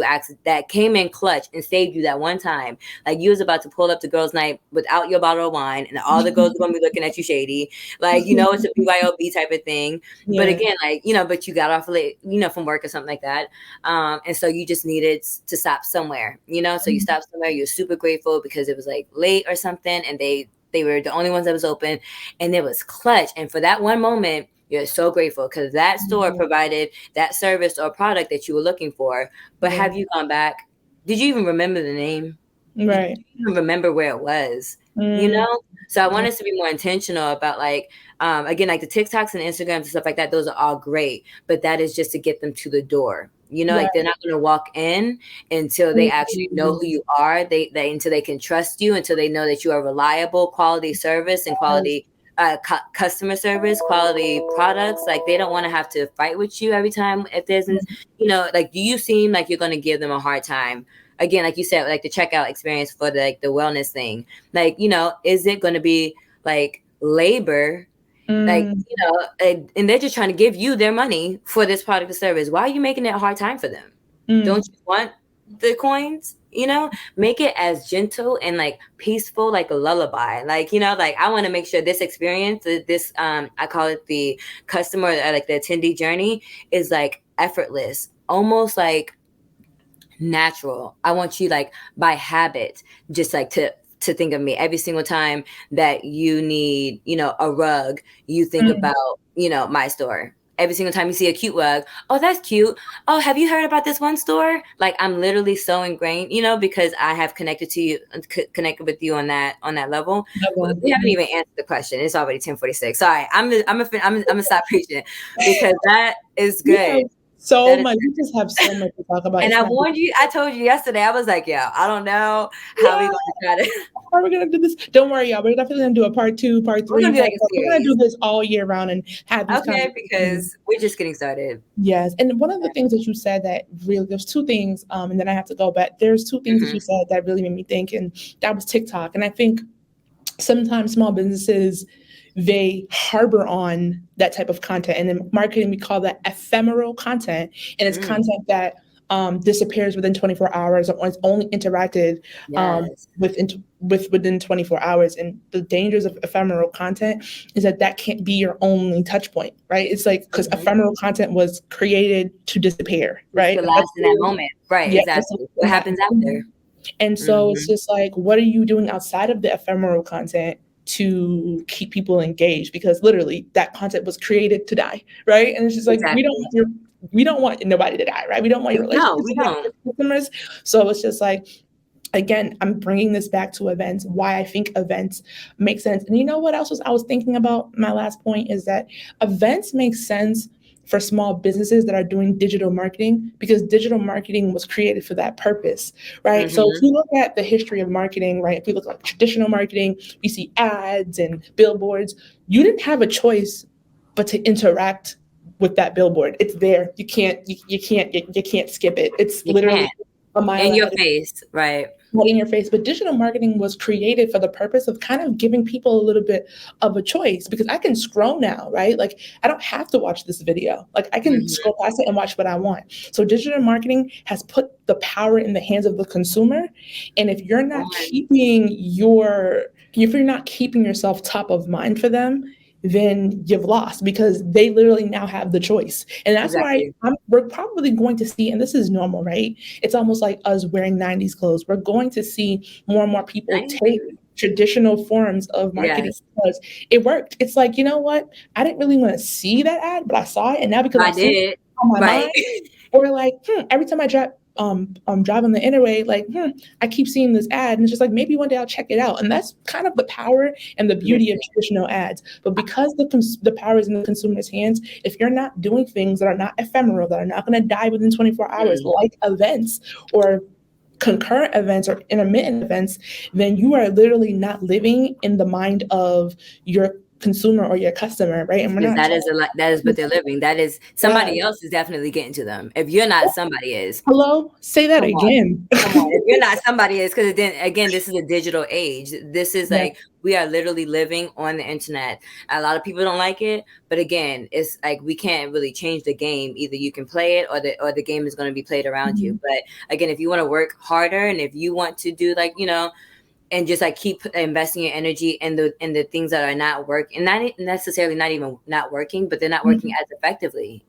that came in clutch and saved you that one time? Like you was about to pull up to girls' night without your bottle of wine, and all the girls are gonna be looking at you shady. Like, it's a BYOB type of thing. But Yeah. again, like, but you got off late, from work or something like that. And so you just needed to stop somewhere, So you stopped somewhere, you're super grateful because it was like late or something, and they were the only ones that was open, and it was clutch. And for that one moment, you're so grateful because that store provided that service or product that you were looking for. But Yeah. have you gone back? Did you even remember the name? Did Right. you even remember where it was? You Mm, know? So I want yeah. us to be more intentional about like, again, like the TikToks and Instagrams and stuff like that. Those are all great, but that is just to get them to the door. Like they're Right. not going to walk in until they actually know Mm, who you are. They until they can trust you, until they know that you are reliable, quality service and yes. quality customer service, quality products. Like they don't want to have to fight with you every time if there's, like, do you seem like you're going to give them a hard time? Again, like you said, like the checkout experience for the wellness thing, like, is it going to be like labor, like, Mm, and they're just trying to give you their money for this product or service? Why are you making it a hard time for them? Don't mm, you want the coins? Make it as gentle and like peaceful, like a lullaby. Like, like I want to make sure this experience, this I call it the customer, like the attendee journey, is like effortless, almost like natural. I want you like by habit, just like to think of me every single time that you need, a rug, you think mm. about, my store. Every single time you see a cute rug, oh, that's cute. Oh, have you heard about this one store? Like I'm literally so ingrained, because I have connected to you, connected with you on that level. That one. We haven't even answered the question. It's already 10:46. Sorry, I'm gonna stop preaching because that is We good. have so That is. much. We just have so much to talk about. And It's I not. warned you. I told you yesterday. I was like, "Yeah, I don't know how we Yeah. gonna try to." How are we gonna do this? Don't worry, y'all. We're definitely gonna do a part two, part We're three, gonna do part like a four. We're gonna do series, this all year round and have these okay? conversations. Because we're just getting started. Yes. And one of the things that you said that really, there's two things, and then I have to go back. There's two things that Hmm. you said that really made me think, and that was TikTok. And I think sometimes small businesses, they harbor on that type of content, and in marketing we call that ephemeral content, and it's Mm. content that disappears within 24 hours or is only interacted Yes. within 24 hours. And the dangers of ephemeral content is that that can't be your only touch point, right? It's like, because Mhm. ephemeral content was created to disappear, Just right? to last in that moment. Right, Yeah, that's exactly. What in that happens moment. after? And so it's Mhm. just like, what are you doing outside of the ephemeral content to keep people engaged? Because literally that content was created to die, right? And it's just like, Exactly. we don't want nobody to die, right? We don't want your No, relationships we to die don't. with customers. So it's just like, again, I'm bringing this back to events, why I think events make sense. And you know what else I was thinking about? My last point is that events make sense for small businesses that are doing digital marketing, because digital marketing was created for that purpose, right? So if Mhm. you look at the history of marketing, right, if we look at traditional marketing, we see ads and billboards. You didn't have a choice but to interact with that billboard. It's there. You can't skip it. It's You literally can't. a mile In your ahead face, right. in your face. But digital marketing was created for the purpose of kind of giving people a little bit of a choice, because I can scroll now, right? Like, I don't have to watch this video. Like, I can Mhm. scroll past it and watch what I want. So digital marketing has put the power in the hands of the consumer. And On. if you're not keeping yourself top of mind for them, then you've lost, because they literally now have the choice. And that's why Exactly. we're probably going to see, and this is normal, right? It's almost like us wearing 90s clothes. We're going to see more and more people 90s take baby. traditional forms of marketing Yes. because it worked. It's like, you know what? I didn't really want to see that ad, but I saw it. And now because I I've seen it did. on my Right. mind, or like, every time I drive, I'm driving the interway, like, I keep seeing this ad, and it's just like, maybe one day I'll check it out. And that's kind of the power and the beauty of Listen. traditional ads. But because the power is in the consumer's hands, if you're not doing things that are not ephemeral, that are not going to die within 24 hours, Mm. like events or concurrent events or intermittent events, then you are literally not living in the mind of your consumer or your customer, right? And we're Because not that talking. is that is what they're living. That is Yeah. somebody else is definitely getting to them. If you're not, somebody is. Hello, say that Come on. again. Come on. If you're not, somebody is, because then again, this is a digital age. This is Yeah. like we are literally living on the internet. A lot of people don't like it, but again, it's like we can't really change the game. Either you can play it, or the game is going to be played around you. Mhm. But again, if you want to work harder and if you want to do, like, and just like keep investing your energy in the things that are not working, and not necessarily not even not working, but they're not working Mhm. as effectively.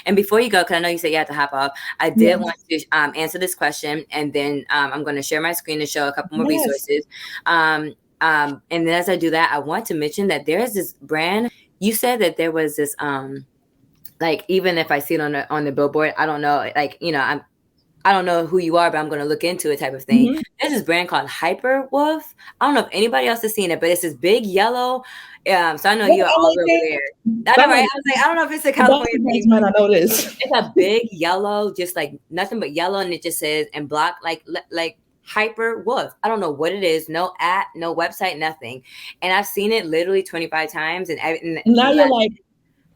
And before you go, because I know you said you had to hop off, I did want Yes. to answer this question, and then I'm going to share my screen to show a couple more Yes. resources. And then as I do that, I want to mention that there's this brand. You said that there was this like, even if I see it on the billboard, I don't know, like, I don't know who you are, but I'm going to look into it type of thing. Mhm. There's this brand called Hyper Wolf. I don't know if anybody else has seen it, but it's this big yellow. So I know What you're all LA over thing? there. I know, That right? one, I was like, I don't know if it's a the California Boston brands thing, might but not know this. it's a big yellow, just like nothing but yellow, and it just says in block, like Hyper Wolf. I don't know what it is. No app, no website, nothing. And I've seen it literally 25 times, and for Now the you're last like,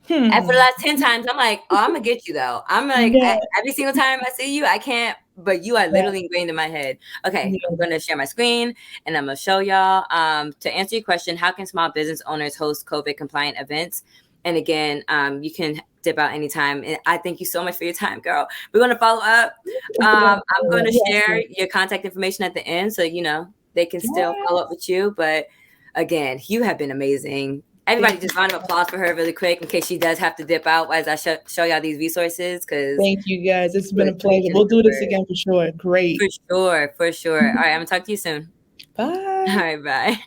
and for the hmm. last 10 times, I'm like, oh, I'm gonna get you though. I'm like, Yeah. every single time I see you, I can't, but you are Yeah. literally ingrained in my head. Okay, I'm Yeah. gonna share my screen and I'm gonna show y'all. To answer your question, how can small business owners host COVID compliant events? And again, you can dip out anytime. And I thank you so much for your time, girl. We're gonna follow up. I'm gonna share Yes. your contact information at the end, so they can still follow up Yes. with you. But again, you have been amazing. Everybody, Thank you. just round of applause for her really quick in case she does have to dip out as I show y'all these resources, because Thank you guys. It's she been was a pleasure. preaching We'll the do this word. again for sure. Great. For sure, for sure. All right, I'm gonna talk to you soon. All Bye. right, bye.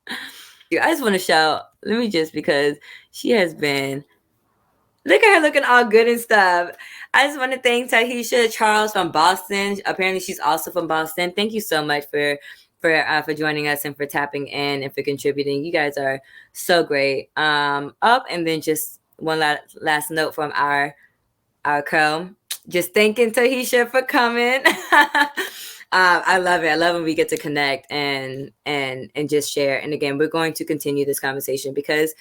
I just want to shout. Let me just, because she has been. Look at her looking all good and stuff. I just want to thank Tahisha Charles from Boston. Apparently, she's also from Boston. Thank you so much for joining us and for tapping in and for contributing. You guys are so great. Up, and then just one last note from our co. Just thanking Tahisha for coming. I love it. I love when we get to connect and just share. And again, we're going to continue this conversation because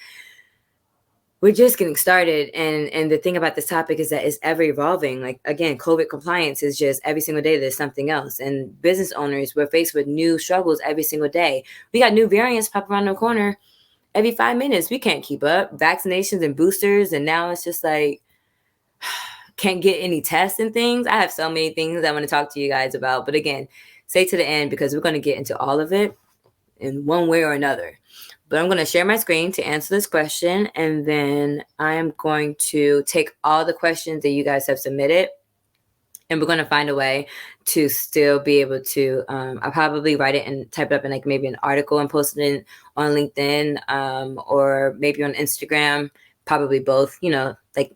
we're just getting started. And the thing about this topic is that it's ever evolving. Like, again, COVID compliance is just every single day there's something else. And business owners, we're faced with new struggles every single day. We got new variants pop around the corner every 5 minutes. We can't keep up. Vaccinations and boosters. And now it's just like, can't get any tests and things. I have so many things I want to talk to you guys about. But again, stay to the end because we're going to get into all of it in one way or another. But I'm going to share my screen to answer this question, and then I'm going to take all the questions that you guys have submitted, and we're going to find a way to still be able to, I'll probably write it and type it up in like maybe an article and post it on LinkedIn, or maybe on Instagram, probably both, you know, like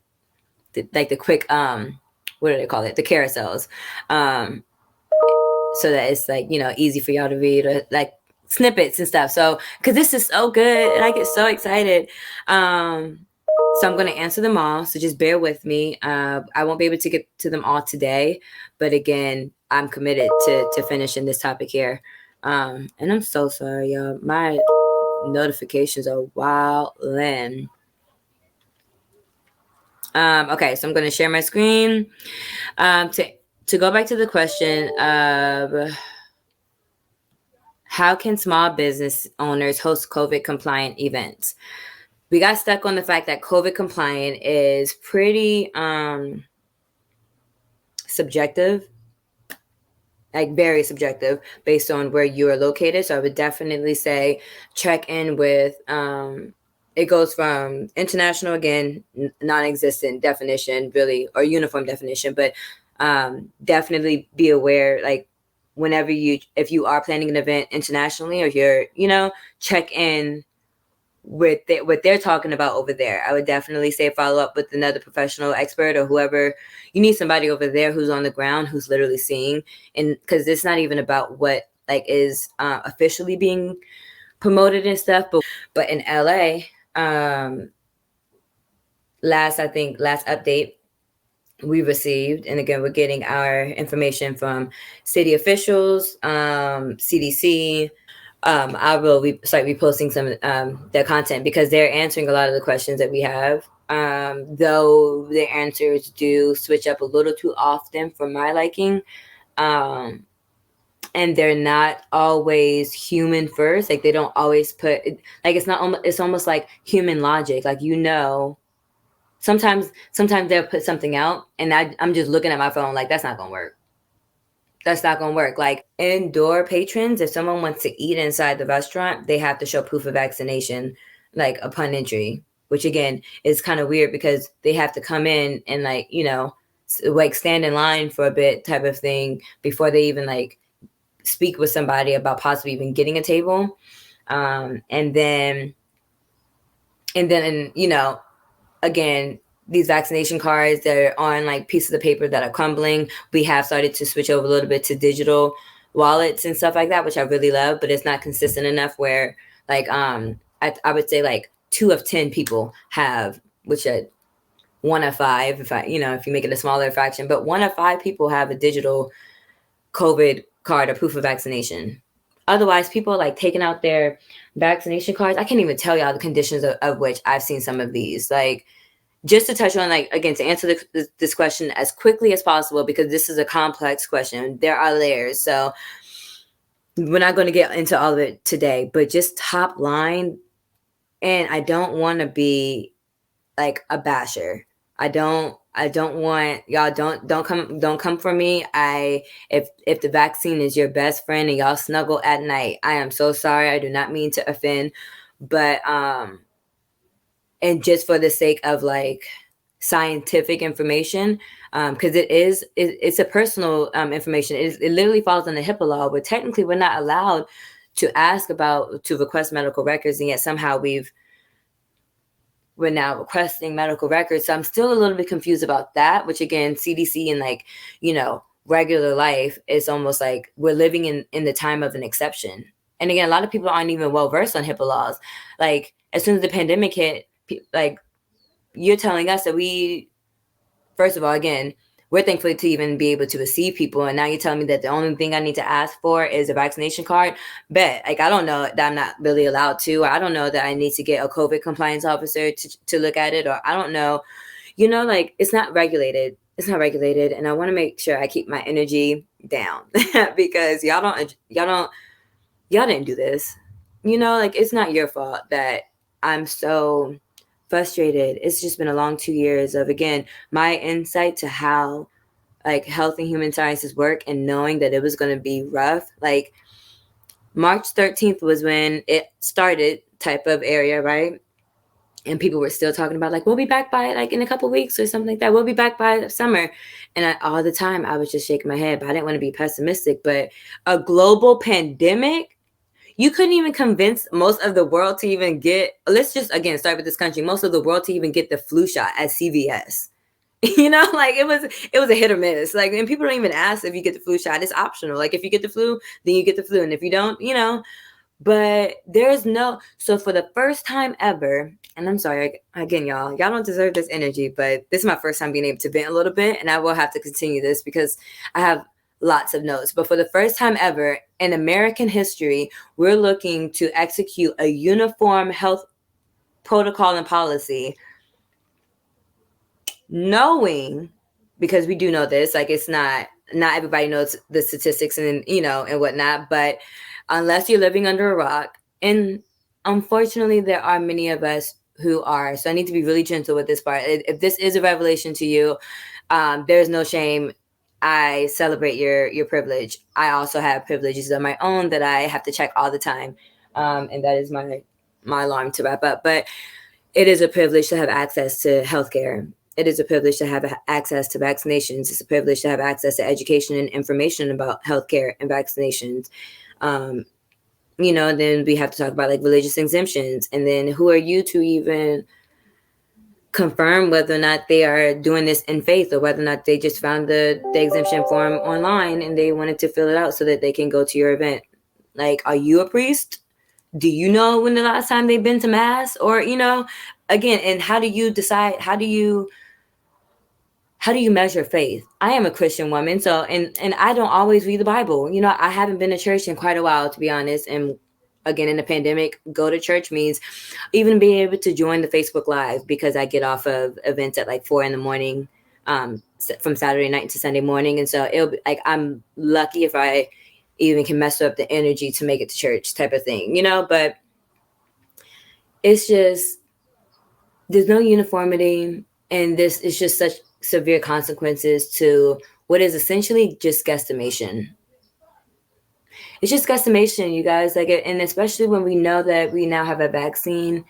the quick, what do they call it? The carousels. So that it's like, you know, easy for y'all to read, or like snippets and stuff. So, cause this is so good and I get so excited. So I'm going to answer them all. So just bear with me. I won't be able to get to them all today, but again, I'm committed to finishing this topic here. And I'm so sorry, y'all. My notifications are wildin'. Okay, so I'm going to share my screen. To go back to the question of how can small business owners host COVID compliant events? We got stuck on the fact that COVID compliant is pretty subjective, like very subjective based on where you are located. So I would definitely say check in with, it goes from international, again, non-existent definition really, or uniform definition, but definitely be aware, like whenever if you are planning an event internationally, or you're, you know, check in with what they're talking about over there. I would definitely say follow up with another professional expert or whoever. You need somebody over there who's on the ground, who's literally seeing, and because it's not even about what like is officially being promoted and stuff, but in LA, last update we received, and again, we're getting our information from city officials, CDC. I will start reposting some their content because they're answering a lot of the questions that we have. Though the answers do switch up a little too often for my liking. And they're not always human first. Like they don't always put, like it's almost like human logic. Like, you know, sometimes they'll put something out and I'm just looking at my phone like, that's not going to work. That's not going to work. Like indoor patrons, if someone wants to eat inside the restaurant, they have to show proof of vaccination, like upon entry, which again is kind of weird because they have to come in and like, you know, like stand in line for a bit type of thing before they even like speak with somebody about possibly even getting a table. And then, you know, again, these vaccination cards that are on like pieces of paper that are crumbling, we have started to switch over a little bit to digital wallets and stuff like that, which I really love, but it's not consistent enough where like, I would say like 2 of 10 people have, which 1 of 5, if you make it a smaller fraction, but 1 of 5 people have a digital COVID card or proof of vaccination. Otherwise, people are like taking out their vaccination cards. I can't even tell y'all the conditions of which I've seen some of these. Like, just to touch on, like, again, to answer this question as quickly as possible, because this is a complex question. There are layers. So we're not going to get into all of it today, but just top line. And I don't want to be like a basher. I don't want y'all don't come for me. If the vaccine is your best friend and y'all snuggle at night, I am so sorry. I do not mean to offend, but and just for the sake of like scientific information, because it's a personal information. It literally falls on the HIPAA law, but technically we're not allowed to request medical records, and yet somehow we're now requesting medical records. So I'm still a little bit confused about that, which again, CDC and like, you know, regular life is almost like we're living in the time of an exception. And again, a lot of people aren't even well versed on HIPAA laws. Like as soon as the pandemic hit, like you're telling us that first of all, again, we're thankful to even be able to receive people. And now you're telling me that the only thing I need to ask for is a vaccination card. Bet, like, I don't know that I'm not really allowed to. I don't know that I need to get a COVID compliance officer to look at it. Or I don't know, you know, like it's not regulated. It's not regulated. And I want to make sure I keep my energy down because y'all didn't do this. You know, like it's not your fault that I'm so frustrated. It's just been a long 2 years of, again, my insight to how like health and human sciences work, and knowing that it was going to be rough. Like March 13th was when it started, type of area, right? And people were still talking about like, we'll be back by like in a couple weeks or something like that. We'll be back by summer. And all the time I was just shaking my head, but I didn't want to be pessimistic. But a global pandemic, you couldn't even convince most of the world to even get, let's just again start with this country, most of the world to even get the flu shot at CVS. Like it was a hit or miss. Like, and people don't even ask if you get the flu shot. It's optional. Like if you get the flu, then you get the flu. And if you don't, but there's no, so for the first time ever, and I'm sorry, again, y'all don't deserve this energy, but this is my first time being able to vent a little bit, and I will have to continue this because I have lots of notes. But for the first time ever in American history, we're looking to execute a uniform health protocol and policy, knowing, because we do know this, like it's not everybody knows the statistics and and whatnot, but unless you're living under a rock, and unfortunately there are many of us who are, so I need to be really gentle with this part. If this is a revelation to you, there's no shame. I celebrate your privilege. I also have privileges of my own that I have to check all the time, and that is my alarm to wrap up. But it is a privilege to have access to healthcare. It is a privilege to have access to vaccinations. It's a privilege to have access to education and information about healthcare and vaccinations. Then we have to talk about like religious exemptions. And then who are you to even confirm whether or not they are doing this in faith, or whether or not they just found the exemption form online and they wanted to fill it out so that they can go to your event? Like, are you a priest? Do you know when the last time they've been to mass? Or, again, and how do you decide, how do you measure faith? I am a Christian woman, so and I don't always read the Bible. I haven't been to church in quite a while, to be honest. And again, in the pandemic, go to church means even being able to join the Facebook Live, because I get off of events at like 4 in the morning, from Saturday night to Sunday morning. And so it'll be like, I'm lucky if I even can muster up the energy to make it to church, type of thing, but it's just, there's no uniformity, and this is just such severe consequences to what is essentially just guesstimation. It's just guesstimation, you guys. Like, and especially when we know that we now have a vaccine.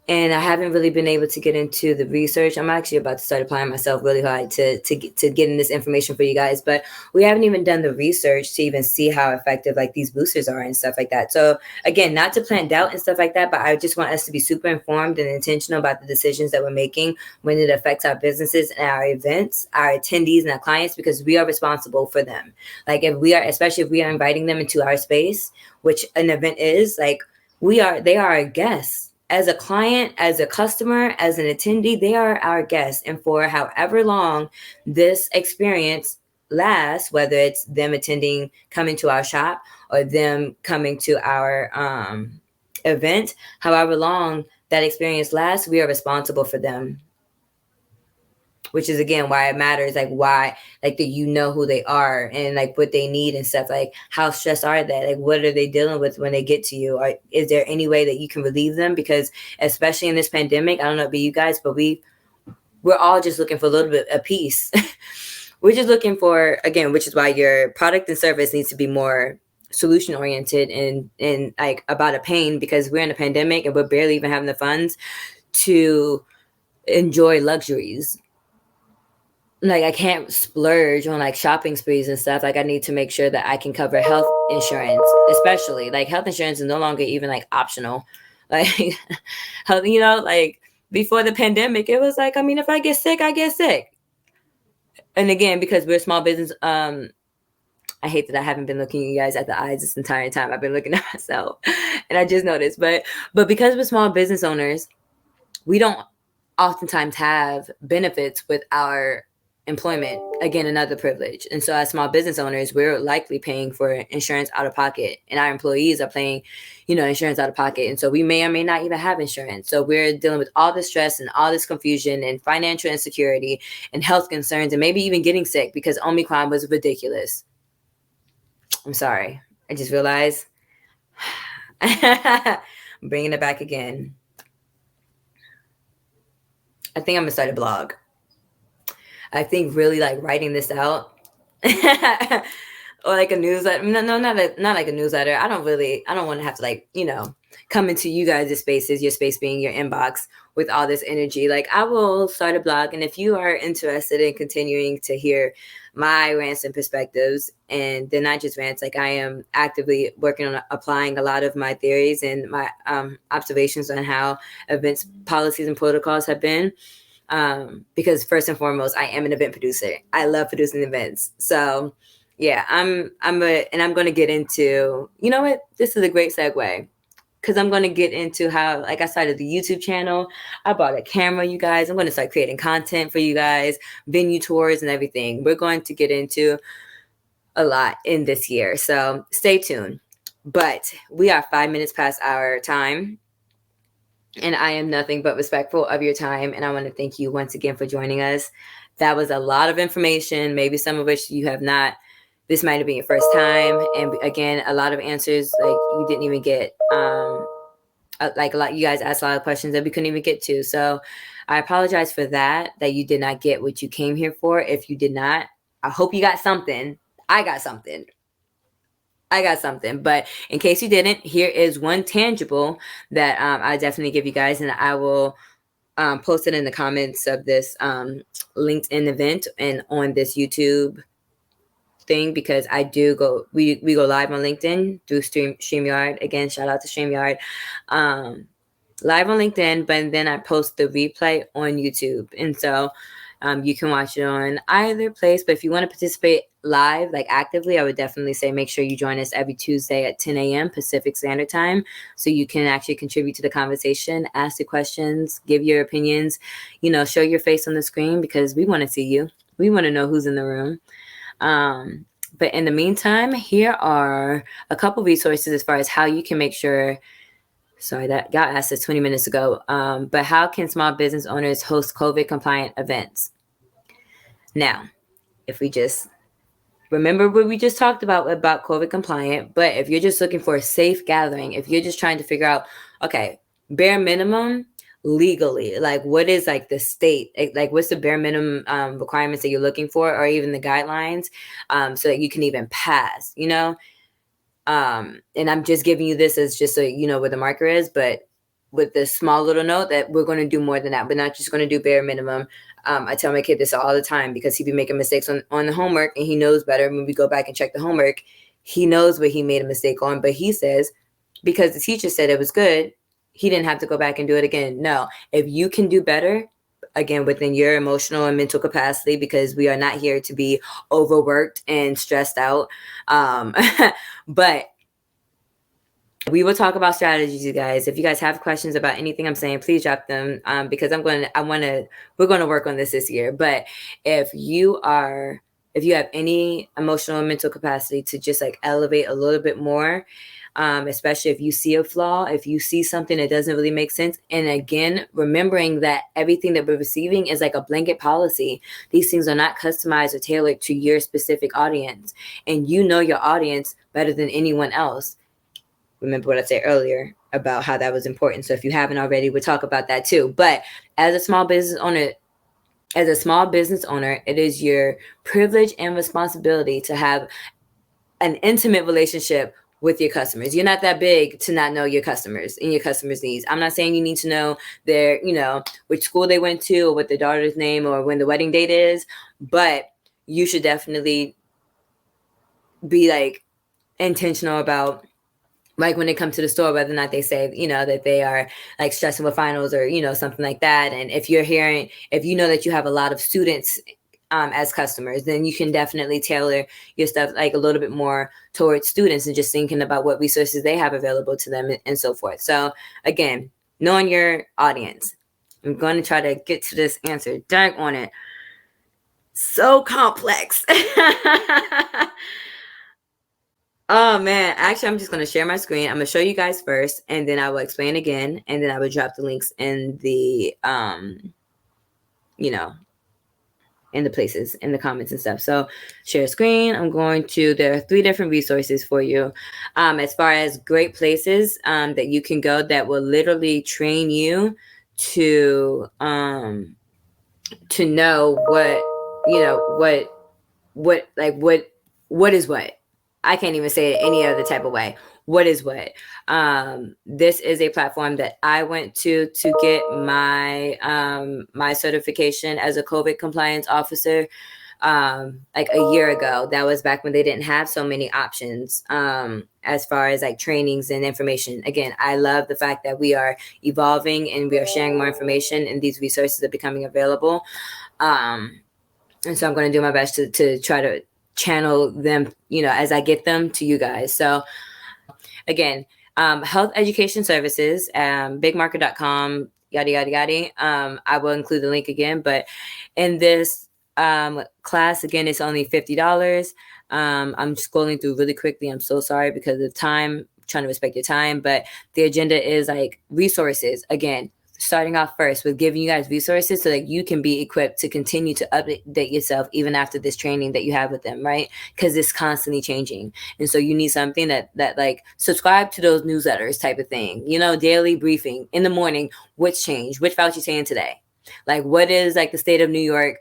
And I haven't really been able to get into the research. I'm actually about to start applying myself really hard to getting this information for you guys. But we haven't even done the research to even see how effective like these boosters are and stuff like that. So again, not to plant doubt and stuff like that, but I just want us to be super informed and intentional about the decisions that we're making when it affects our businesses and our events, our attendees and our clients, because we are responsible for them. Like especially if we are inviting them into our space, which an event is, like they are our guests. As a client, as a customer, as an attendee, they are our guests. And for however long this experience lasts, whether it's them coming to our shop, or them coming to our event, however long that experience lasts, we are responsible for them. Which is again why it matters, like why, like that who they are and like what they need and stuff. Like, how stressed are they? Like, what are they dealing with when they get to you? Or is there any way that you can relieve them? Because especially in this pandemic, I don't know about you guys, but we're all just looking for a little bit of peace. We're just looking for, again, which is why your product and service needs to be more solution oriented and like about a pain, because we're in a pandemic and we're barely even having the funds to enjoy luxuries. Like, I can't splurge on like shopping sprees and stuff. Like, I need to make sure that I can cover health insurance, especially like health insurance is no longer even like optional. Like, health, like before the pandemic, it was like, I mean, if I get sick, I get sick. And again, because we're a small business, I hate that I haven't been looking you guys at the eyes this entire time. I've been looking at myself, and I just noticed. But because we're small business owners, we don't oftentimes have benefits with our employment. Again, another privilege. And so as small business owners, we're likely paying for insurance out of pocket, and our employees are paying, insurance out of pocket. And so we may or may not even have insurance. So we're dealing with all this stress and all this confusion and financial insecurity and health concerns, and maybe even getting sick because Omicron was ridiculous. I'm sorry. I just realized I'm bringing it back again. I think I'm gonna start a blog. I think really like writing this out or like a newsletter. No, not like a newsletter. I don't want to have to like, come into you guys' spaces, your space being your inbox with all this energy. Like I will start a blog. And if you are interested in continuing to hear my rants and perspectives, and they're not just rants, like I am actively working on applying a lot of my theories and my observations on how events, policies, and protocols have been. Because first and foremost, I am an event producer. I love producing events. So yeah, and I'm going to get into, you know what? This is a great segue because I'm going to get into how, like, I started the YouTube channel. I bought a camera, you guys. I'm going to start creating content for you guys, venue tours and everything. We're going to get into a lot in this year. So stay tuned. But we are 5 minutes past our time. And I am nothing but respectful of your time. And I want to thank you once again for joining us. That was a lot of information, maybe some of which you have not. This might have been your first time. And again, a lot of answers like you didn't even get. Like a lot, you guys asked a lot of questions that we couldn't even get to. So I apologize for that you did not get what you came here for. If you did not, I hope you got something. I got something. But in case you didn't, here is one tangible that I definitely give you guys, and I will post it in the comments of this LinkedIn event and on this YouTube thing, because I do go, we go live on LinkedIn through StreamYard. Again, shout out to StreamYard. Live on LinkedIn, but then I post the replay on YouTube. And so you can watch it on either place. But if you want to participate live, like actively, I would definitely say make sure you join us every Tuesday at 10 a.m. Pacific Standard Time, so you can actually contribute to the conversation, ask the questions, give your opinions, show your face on the screen, because we want to see you. We want to know who's in the room. But in the meantime, here are a couple resources as far as how you can make sure. Sorry, that got asked this 20 minutes ago. But how can small business owners host COVID compliant events? Now, if we just remember what we just talked about COVID compliant, but if you're just looking for a safe gathering, if you're just trying to figure out, okay, bare minimum legally, like what is like the state, like what's the bare minimum requirements that you're looking for, or even the guidelines, so that you can even pass, and I'm just giving you this as just so you know where the marker is, but with this small little note that we're going to do more than that. We're not just going to do bare minimum. I tell my kid this all the time because he be making mistakes on the homework, and he knows better. When we go back and check the homework, he knows what he made a mistake on, but he says because the teacher said it was good, he didn't have to go back and do it again. No, if you can do better, again, within your emotional and mental capacity, because we are not here to be overworked and stressed out. But we will talk about strategies, you guys. If you guys have questions about anything I'm saying, please drop them, because we're going to work on this year. But if you have any emotional and mental capacity to just like elevate a little bit more, especially if you see a flaw, if you see something that doesn't really make sense. And again, remembering that everything that we're receiving is like a blanket policy. These things are not customized or tailored to your specific audience. And you know your audience better than anyone else. Remember what I said earlier about how that was important. So if you haven't already, we'll talk about that too. But as a small business owner, it is your privilege and responsibility to have an intimate relationship with your customers. You're not that big to not know your customers and your customers' needs. I'm not saying you need to know their, which school they went to or what their daughter's name or when the wedding date is, but you should definitely be like intentional about, like when they come to the store, whether or not they say, that they are like stressing with finals or, something like that. And if you know that you have a lot of students as customers, then you can definitely tailor your stuff like a little bit more towards students and just thinking about what resources they have available to them and so forth. So again, knowing your audience. I'm going to try to get to this answer. Dang on it. So complex. Oh man, actually, I'm just going to share my screen. I'm going to show you guys first, and then I will explain again, and then I will drop the links in the, in the places, in the comments and stuff. So share screen. There are 3 different resources for you. As far as great places that you can go that will literally train you to to know what is what. I can't even say it any other type of way. What is what? This is a platform that I went to get my certification as a COVID compliance officer like a year ago. That was back when they didn't have so many options as far as like trainings and information. Again, I love the fact that we are evolving and we are sharing more information and these resources are becoming available. And so I'm going to do my best to try to channel them, as I get them to you guys. So again, health education services, bigmarket.com, yada, yada, yada. I will include the link again, but in this class, again, it's only $50. I'm scrolling through really quickly. I'm so sorry because of time, trying to respect your time, but the agenda is like resources. Again, starting off first with giving you guys resources so that you can be equipped to continue to update yourself even after this training that you have with them, right? Because it's constantly changing. And so you need something that like subscribe to those newsletters type of thing, daily briefing in the morning. What's changed? Which route you saying today? Like, what is like the state of New York?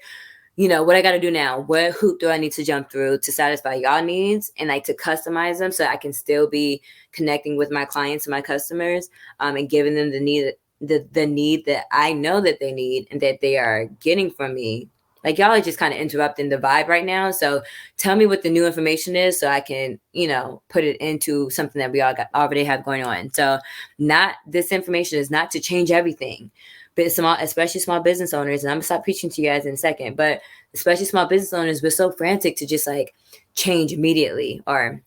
What I got to do now? What hoop do I need to jump through to satisfy y'all needs and like to customize them so I can still be connecting with my clients and my customers and giving them the need that I know that they need and that they are getting from me. Like, y'all are just kind of interrupting the vibe right now. So tell me what the new information is so I can, put it into something that we already have going on. So this information is not to change everything, but especially small business owners. And I'm gonna stop preaching to you guys in a second, but especially small business owners, we're so frantic to just like change immediately, or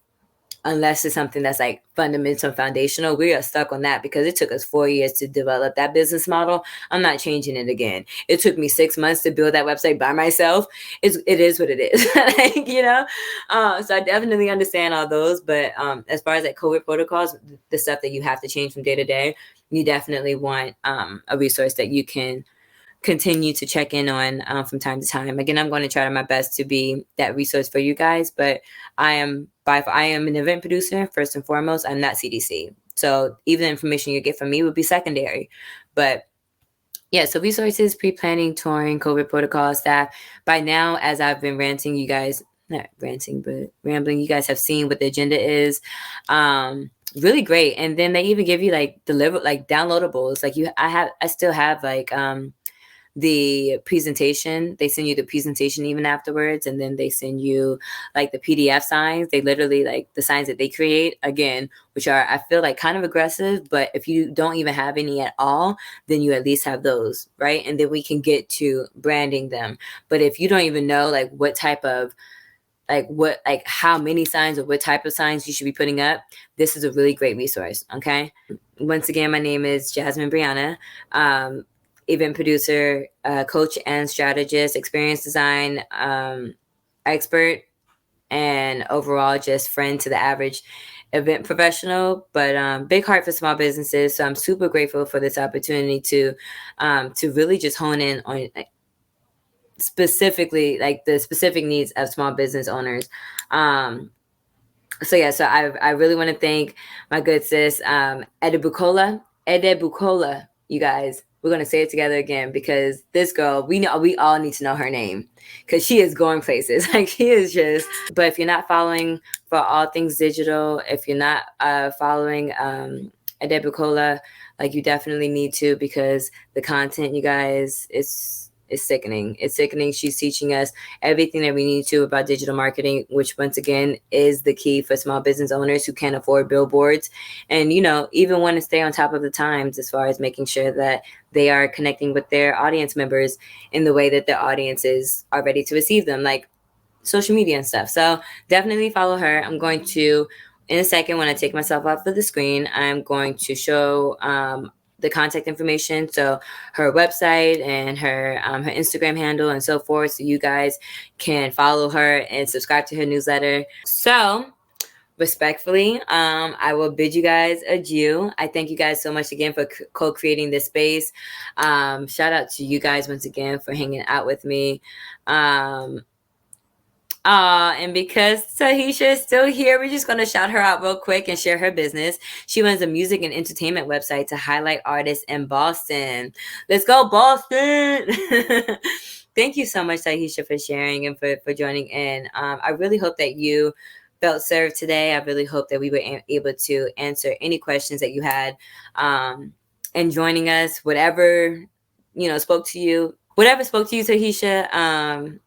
unless it's something that's like fundamental, foundational. We are stuck on that because it took us 4 years to develop that business model. I'm not changing it again. It took me 6 months to build that website by myself. It is what it is. So I definitely understand all those, but as far as like COVID protocols, the stuff that you have to change from day to day, you definitely want a resource that you can continue to check in on from time to time. Again, I'm going to try my best to be that resource for you guys, but I am an event producer first and foremost. I'm not CDC, so even the information you get from me would be secondary. But yeah, so resources, pre-planning, touring, COVID protocol, staff. By now, as I've been ranting, you guys, not ranting, but rambling, you guys have seen what the agenda is. Really great. And then they even give you like downloadables. Like I still have like the presentation. They send you the presentation even afterwards, and then they send you like the PDF signs. They literally like the signs that they create, again, which are, I feel like, kind of aggressive, but if you don't even have any at all, then you at least have those, right? And then we can get to branding them. But if you don't even know like what type of how many signs or what type of signs you should be putting up, this is a really great resource. Okay, once again, my name is Jazmyn Brianna, event producer, coach and strategist, experience design expert, and overall just friend to the average event professional, but big heart for small businesses. So I'm super grateful for this opportunity to really just hone in on specifically like the specific needs of small business owners. So yeah, so I really want to thank my good sis, Adebukola, you guys. We're gonna say it together again because this girl, we all need to know her name because she is going places. Like, she is just. But if you're not following for all things digital, if you're not following Adebukola, like, you definitely need to, because the content, you guys, it's sickening. It's sickening. She's teaching us everything that we need to about digital marketing, which once again is the key for small business owners who can't afford billboards and, even want to stay on top of the times as far as making sure that they are connecting with their audience members in the way that their audiences are ready to receive them, like social media and stuff. So definitely follow her. I'm going to, in a second, when I take myself off of the screen, I'm going to show the contact information, so her website and her Instagram handle and so forth, so you guys can follow her and subscribe to her newsletter. So respectfully, I will bid you guys adieu. I thank you guys so much again for co-creating this space. Shout out to you guys once again for hanging out with me. And because Tahisha is still here, we're just going to shout her out real quick and share her business. She runs a music and entertainment website to highlight artists in Boston. Let's go, Boston! Thank you so much, Tahisha, for sharing and for joining in. I really hope that you felt served today. I really hope that we were able to answer any questions that you had and joining us. Whatever, spoke to you, Tahisha,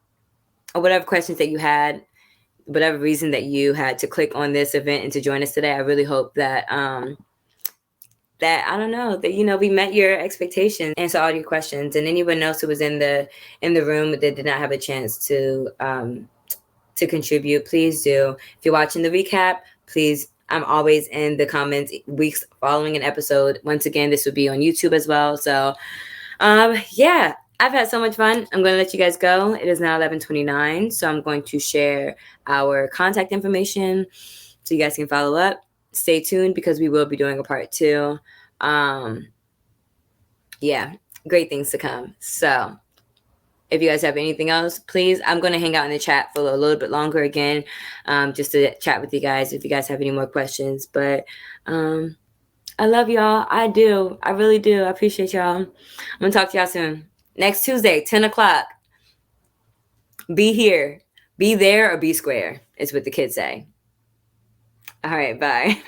or whatever questions that you had, whatever reason that you had to click on this event and to join us today. I really hope that that I don't know that we met your expectations, answer all your questions, and anyone else who was in the room that did not have a chance to contribute, please do. If you're watching the recap, please. I'm always in the comments weeks following an episode. Once again, this would be on YouTube as well. So, yeah, I've had so much fun. I'm going to let you guys go. It is now 11:29, so I'm going to share our contact information so you guys can follow up. Stay tuned because we will be doing a part 2. Yeah, great things to come. So if you guys have anything else, please, I'm going to hang out in the chat for a little bit longer again, just to chat with you guys if you guys have any more questions. But I love y'all. I do. I really do. I appreciate y'all. I'm going to talk to y'all soon. Next Tuesday, 10 o'clock. Be here. Be there or be square is what the kids say. All right, bye.